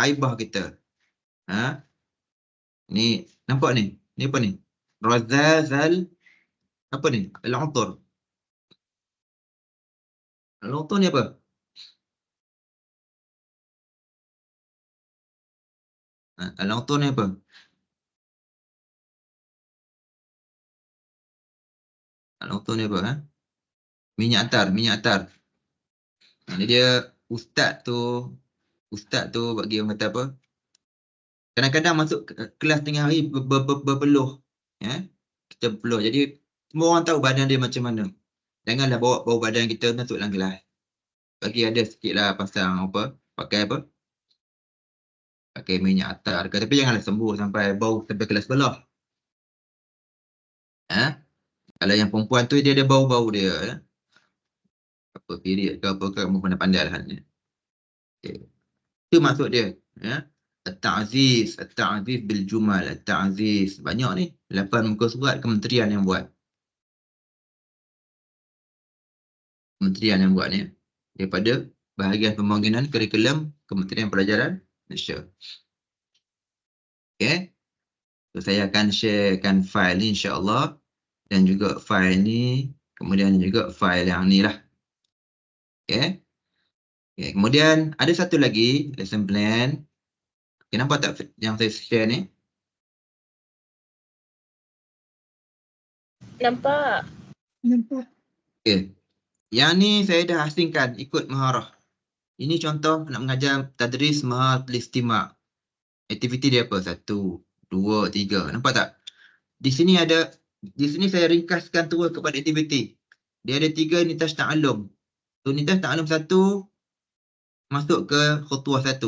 Ni, nampak ni? Ni apa ni? Razazal, apa ni? Al-Utur. Al-Utur ni apa? Al-Utur ni apa? Al-Utur ni apa? Minyak atar. Ni dia ustaz tu bagi orang kata apa? Kadang-kadang masuk kelas tengah hari berpeluh. Kita berpeluh. Jadi semua orang tahu badan dia macam mana. Janganlah bawa bau badan kita masuk dalam kelas. Bagi ada sikit lah pasang apa? Pakai apa? Pakai minyak atar. Tapi janganlah sembuh sampai bau sampai kelas sebelah. Kalau yang perempuan tu dia ada bau-bau dia. Apa period ke apa ke, kamu pandai lah. Okay. Itu maksud dia. At-ta'ziz bil jumal. At-ta'ziz. Banyak ni. 8 muka surat kementerian yang buat. Kementerian yang buat ni. Daripada bahagian pembangunan kurikulum Kementerian Pelajaran Malaysia. Okay. So, saya akan sharekan file ni insyaAllah. Dan juga file ni. Kemudian juga file yang ni lah. Okay. Kemudian ada satu lagi lesson plan. Okay, nampak tak yang saya share ni? Nampak. Okay. Yang ni saya dah asingkan ikut maharah. Ini contoh nak mengajar tadris mahatul istima'. Aktiviti dia apa? 1, 2, 3. Nampak tak? Di sini saya ringkaskan terus kepada aktiviti. Dia ada 3 nitas ta'alum. So nitas ta'alum 1 masuk ke khutuah 1.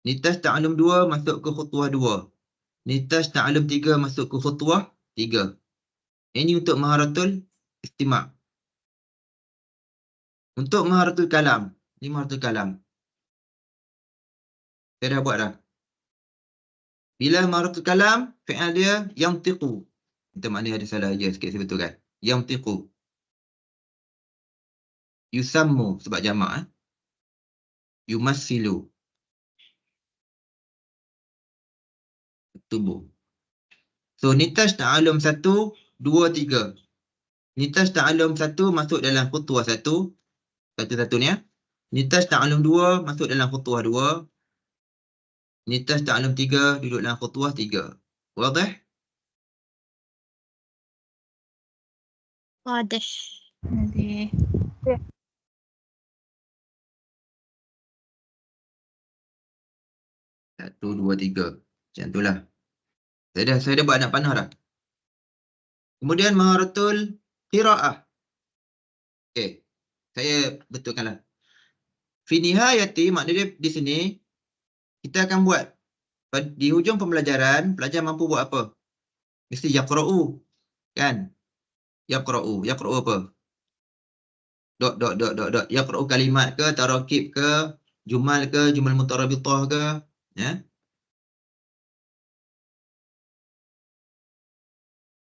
Nitas ta'alum 2 masuk ke khutuah 2. Nitas ta'alum 3 masuk ke khutuah 3. Ini untuk maharatul istima'. Untuk maharatul kalam. Ini maharatul kalam. Saya dah buat dah. Bila maharatul kalam, fi'al dia yantiqu. Kita maknanya ada salah je sikit saya betulkan. Yantiqu. Yusammu sebab jamak. Yumassilu. Tubuh. So nitas ta'alum 1, 2, 3. Nitas ta'alum 1 masuk dalam khutuah 1. Satu-satunya. Nitas ta'alum 2 masuk dalam khutuah 2. Nitas ta'alum 3 duduk dalam khutuah 3. Wadah? واضح. 1, 2, 3. Macam itulah. Saya dah buat anak panah dah. Kemudian maharatul qira'ah. Okey. Saya betulkanlah. Fi nihayati, maknanya dia di sini kita akan buat di hujung pembelajaran, pelajar mampu buat apa? Mesti yaqra'u. Kan? Yaqra'u. Yaqra'u apa? Dot, dot, dot, dot, dot. Yaqra'u kalimat ke, tarakib ke, jumal ke, jumal mutarabitah ke? Ya.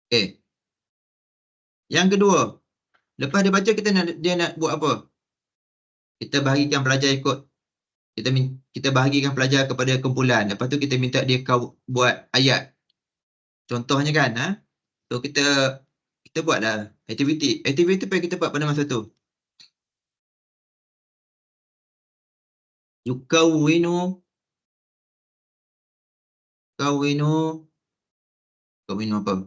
Okey. Yang kedua, lepas dia baca dia nak buat apa? Kita bahagikan pelajar ikut. Kita bahagikan pelajar kepada kumpulan. Lepas tu kita minta dia buat ayat. Contohnya kan, So kita buatlah aktiviti. Aktiviti apa yang kita buat pada masa tu? Yukawwinu apa?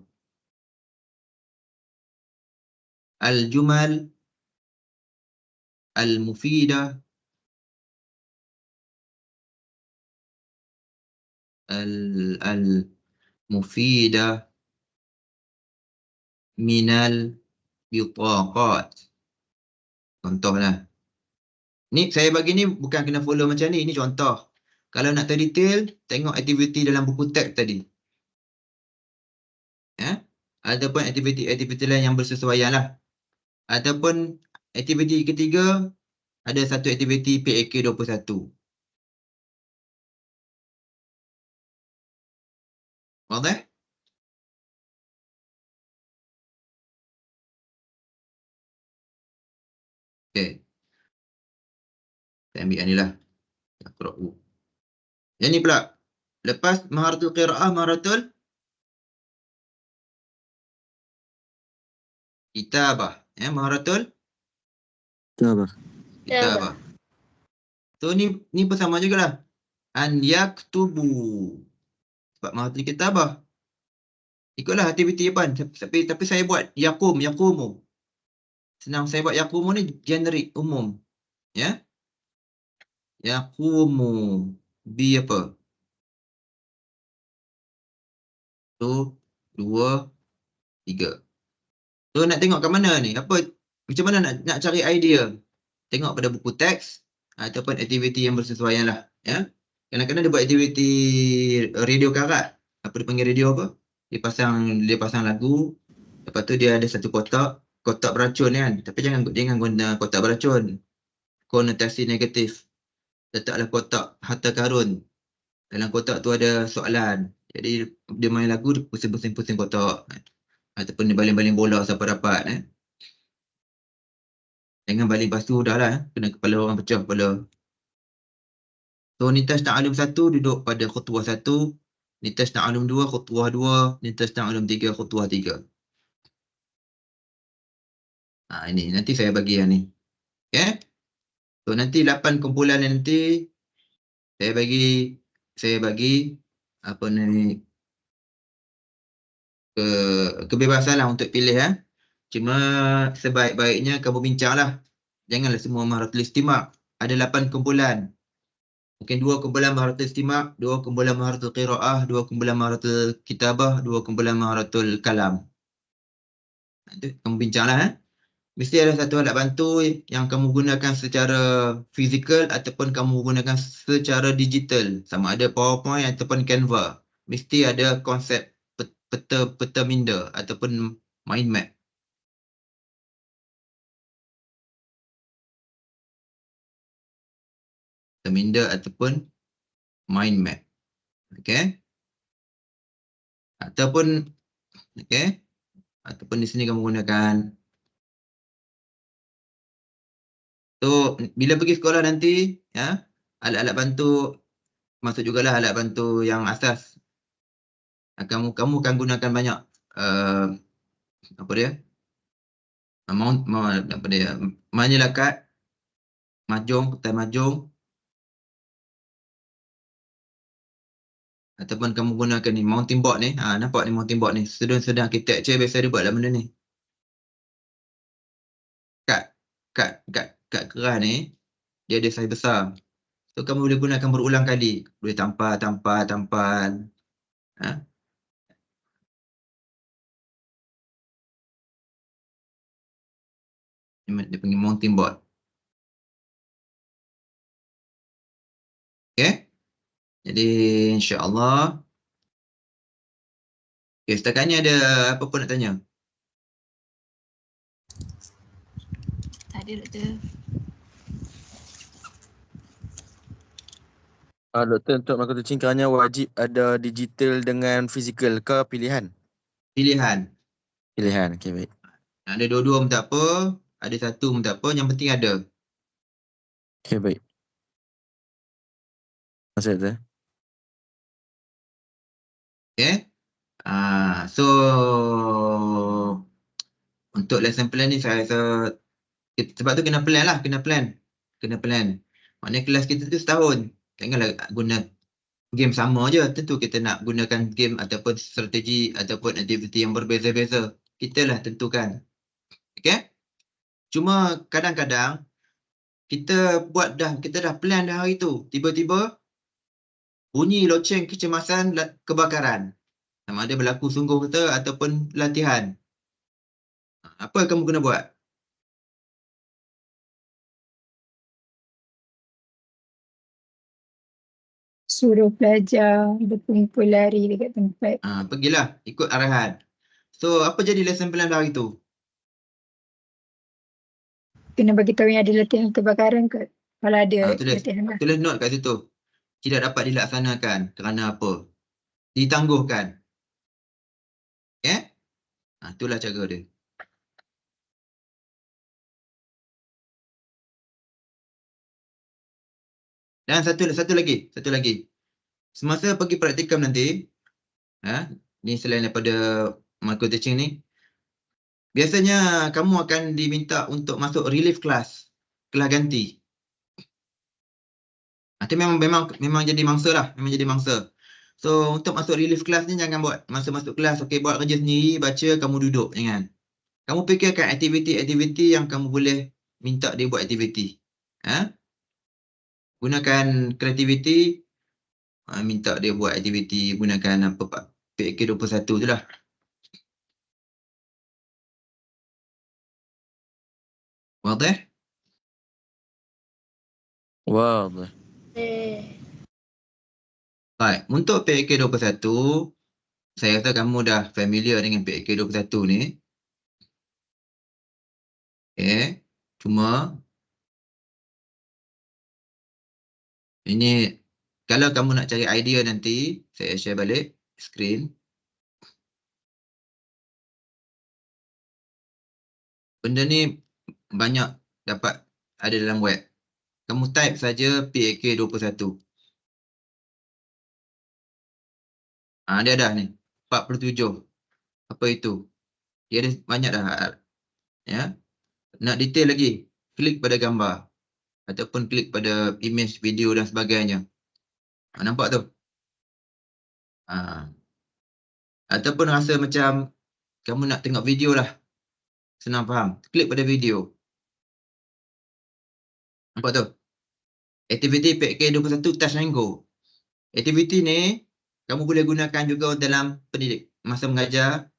Al-jumal al-mufidah al-mufidah minal bitaqat. Contohlah. Ni saya bagi ni bukan kena follow macam ni contoh. Kalau nak tahu detail, tengok aktiviti dalam buku teks tadi. Ya? Ataupun aktiviti lain yang bersesuaian lah. Ataupun aktiviti ketiga, ada satu aktiviti PAK 21. Wadah? Okey. Saya ambil yang ni lah. Yaqra'u. Yang ni pula. Lepas maharatul qira'ah, maharatul kitabah. Ya, maharatul Kitabah. kitabah. So ni pun sama jugalah. An yaktubu. Sebab maharatul kitabah. Ikutlah aktiviti depan. Tapi saya buat yaqumu. Senang saya buat yaqumu ni generik, umum. Ya. Yaqumu. Bi apa? 1, 2, 3. So nak tengok kat mana ni? Macam mana nak cari idea? Tengok pada buku teks ataupun aktiviti yang bersesuaian lah. Ya. Kadang-kadang dia buat aktiviti radio karat. Apa dia panggil radio apa? Dia pasang lagu. Lepas tu dia ada satu kotak beracun kan. Tapi jangan guna kotak beracun. Konotasi negatif. Letaklah kotak harta karun. Dalam kotak tu ada soalan. Jadi dia main lagu, dia pusing-pusing kotak. Ataupun dia baling-baling bola siapa dapat. Jangan baling pasu dah lah. Kena kepala orang pecah kepala. So nitas ta'alum 1 duduk pada khutuah 1. Nitas ta'alum 2 khutuah 2. Nitas ta'alum 3 khutuah 3. Ini nanti saya bagi yang ni. Okay. So nanti 8 kumpulan nanti saya bagi apa ni kebebasan lah untuk pilih. Cuma sebaik-baiknya kamu bincang lah. Janganlah semua maharatul istimak. Ada 8 kumpulan. Mungkin 2 kumpulan maharatul istimak, 2 kumpulan maharatul qira'ah, 2 kumpulan maharatul kitabah, 2 kumpulan maharatul kalam. Nanti kamu bincang lah. Mesti ada satu alat bantu yang kamu gunakan secara fizikal ataupun kamu gunakan secara digital. Sama ada PowerPoint ataupun Canva. Mesti ada konsep peta minda ataupun mind map. Peta minda ataupun mind map. Okey. Ataupun di sini kamu gunakan. So bila pergi sekolah nanti, alat-alat bantu masuk jugalah alat bantu yang asas. Kamu akan gunakan banyak menyelakat, mahjong, petai mahjong. Ataupun kamu gunakan ni mounting board ni. Nampak ni mounting board ni. Student architecture biasa dia buatlah benda ni. Kad keras ni dia ada saiz besar. So kamu boleh gunakan berulang kali. Boleh tampal. Dia panggil mounting board. Okay. Jadi insya-Allah. Okay, setakat ni ada apa-apa nak tanya? dia, Doktor. Doktor, untuk melakukan cingkrangnya wajib ada digital dengan fizikal ke pilihan? Pilihan. Pilihan, okey baik. Ada dua-dua pun tak apa, ada satu pun tak apa, yang penting ada. Okey baik. Terima kasih, Doktor. Okay. So untuk lesson plan ni saya rasa sebab tu kena plan lah, kena plan. Maknanya kelas kita tu setahun. Janganlah guna game sama je. Tentu kita nak gunakan game ataupun strategi ataupun aktiviti yang berbeza-beza. Kita lah tentukan. Okay? Cuma kadang-kadang kita dah plan dah hari tu. Tiba-tiba bunyi loceng kecemasan kebakaran. Sama ada berlaku sungguh kata ataupun latihan. Apa kamu kena buat? Suruh pelajar berkumpul lari dekat tempat. Pergilah ikut arahan. So apa jadi lesson plan hari tu? Kena bagi tahu yang ada latihan kebakaran ke? Kalau ada Tulis latihan lah. note kat situ. Tidak dapat dilaksanakan kerana apa? Ditangguhkan. Okay? Itulah cara dia. Dan satu lagi. Semasa pergi praktikum nanti, ni selain daripada micro teaching ni, biasanya kamu akan diminta untuk masuk relief class, kelas ganti. Itu memang jadi mangsa lah, So untuk masuk relief class ni jangan buat masa masuk kelas, okey buat kerja sendiri, baca, kamu duduk, jangan. Kamu fikirkan aktiviti-aktiviti yang kamu boleh minta dia buat aktiviti. Gunakan kreativiti, minta dia buat aktiviti, gunakan apa Pak? PK21 tu lah. Wadah? Wadah. Baik, untuk PK21, saya rasa kamu dah familiar dengan PK21 ni. Okay, cuma ini kalau kamu nak cari idea nanti, saya share balik screen. Benda ni banyak dapat ada dalam web. Kamu type saja PAK21. Dia dah ni, 47. Apa itu? Dia ada banyak dah. Ya. Nak detail lagi, klik pada gambar ataupun klik pada image, video dan sebagainya. Nampak tu? Ataupun rasa macam kamu nak tengok video lah. Senang faham. Klik pada video. Nampak tu? Aktiviti PK21 Touch and Go. Aktiviti ni kamu boleh gunakan juga dalam pendidik masa mengajar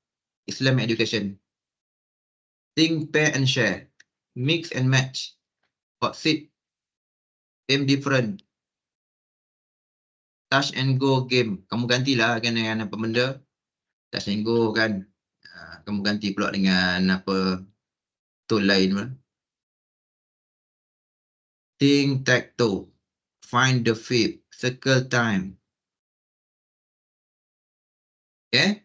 Islamic Education. Think, pair and share. Mix and match. Hot seat. Aim different. Touch and go game. Kamu gantilah kan dengan apa benda. Touch and go kan. Kamu ganti pula dengan apa tool lain pula. Think, tag, toe. Find the fifth. Circle time. Okay.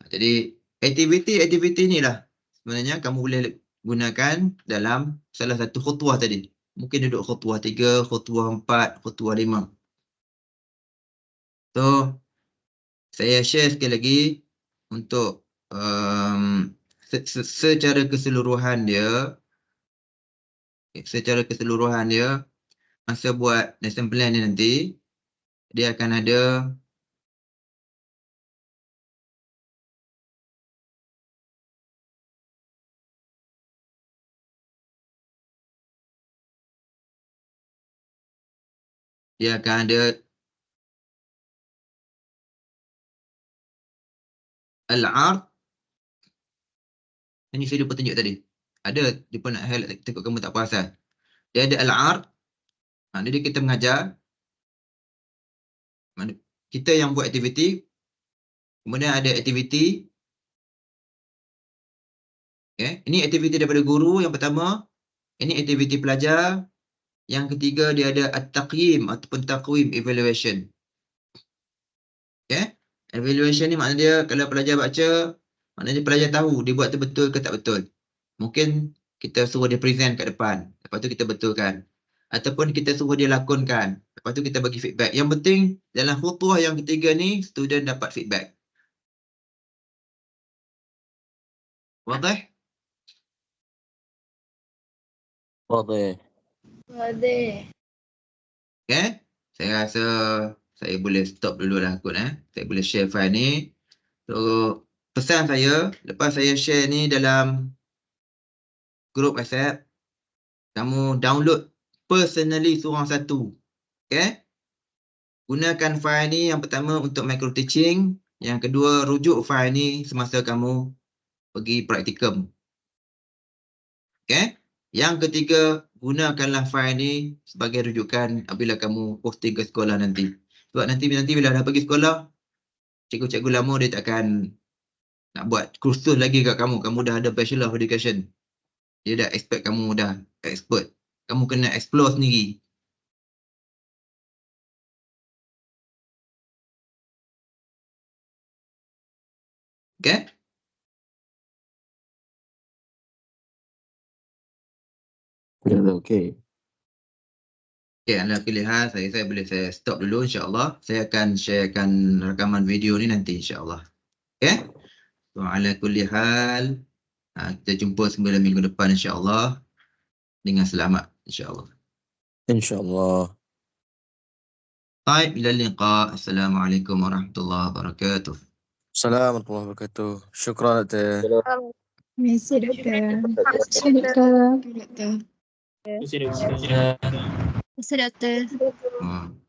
Jadi aktiviti ni lah sebenarnya kamu boleh gunakan dalam salah satu khutuah tadi. Mungkin duduk khutuah 3, khutuah 4, khutuah 5. So saya share sekali lagi untuk secara keseluruhan dia, masa buat lesson plan ni nanti dia akan ada al-ard. Ini saya lupa tunjuk tadi. Ada dia pun nak highlight, takut kamu tak perasan. Dia ada al-ard. Jadi kita mengajar. Kita yang buat aktiviti. Kemudian ada aktiviti. Okay. Ini aktiviti daripada guru yang pertama. Ini aktiviti pelajar. Yang ketiga dia ada at-taqyim ataupun taqwim evaluation. Okay? Evaluation ni makna dia kalau pelajar baca, maknanya pelajar tahu dia buat tu betul ke tak betul. Mungkin kita suruh dia present kat depan, lepas tu kita betulkan. Ataupun kita suruh dia lakonkan, lepas tu kita bagi feedback. Yang penting dalam khutuah yang ketiga ni, student dapat feedback. Wadah? Wadih. Okay? Saya rasa saya boleh stop dulu lah kot. Saya boleh share file ni. So, pesan saya, lepas saya share ni dalam grup WhatsApp, kamu download personally seorang satu. Okay? Gunakan file ni yang pertama untuk micro teaching, yang kedua rujuk file ni semasa kamu pergi praktikum. Okay? Yang ketiga, gunakanlah file ni sebagai rujukan apabila kamu posting ke sekolah nanti. Sebab nanti bila dah pergi sekolah, cikgu-cikgu lama dia takkan nak buat kursus lagi kat kamu. Kamu dah ada Bachelor of Education. Dia dah expect kamu dah expert. Kamu kena explore sendiri. Okay? Okay. Okay, anda pilihan saya boleh stop dulu insya-Allah. Saya akan sharekan rakaman video ni nanti insya-Allah. Okay? So, ala kulli hal, kita jumpa semula minggu depan insya-Allah dengan selamat insya-Allah. InsyaAllah. Baik, ila liqa. Assalamualaikum warahmatullahi wabarakatuh. Assalamualaikum warahmatullahi wabarakatuh. Syukran, Doktor. Terima kasih, Doktor. Terima kasih, Doktor. Terima kasih, Doktor. Terima kasih, Doktor. Hmm.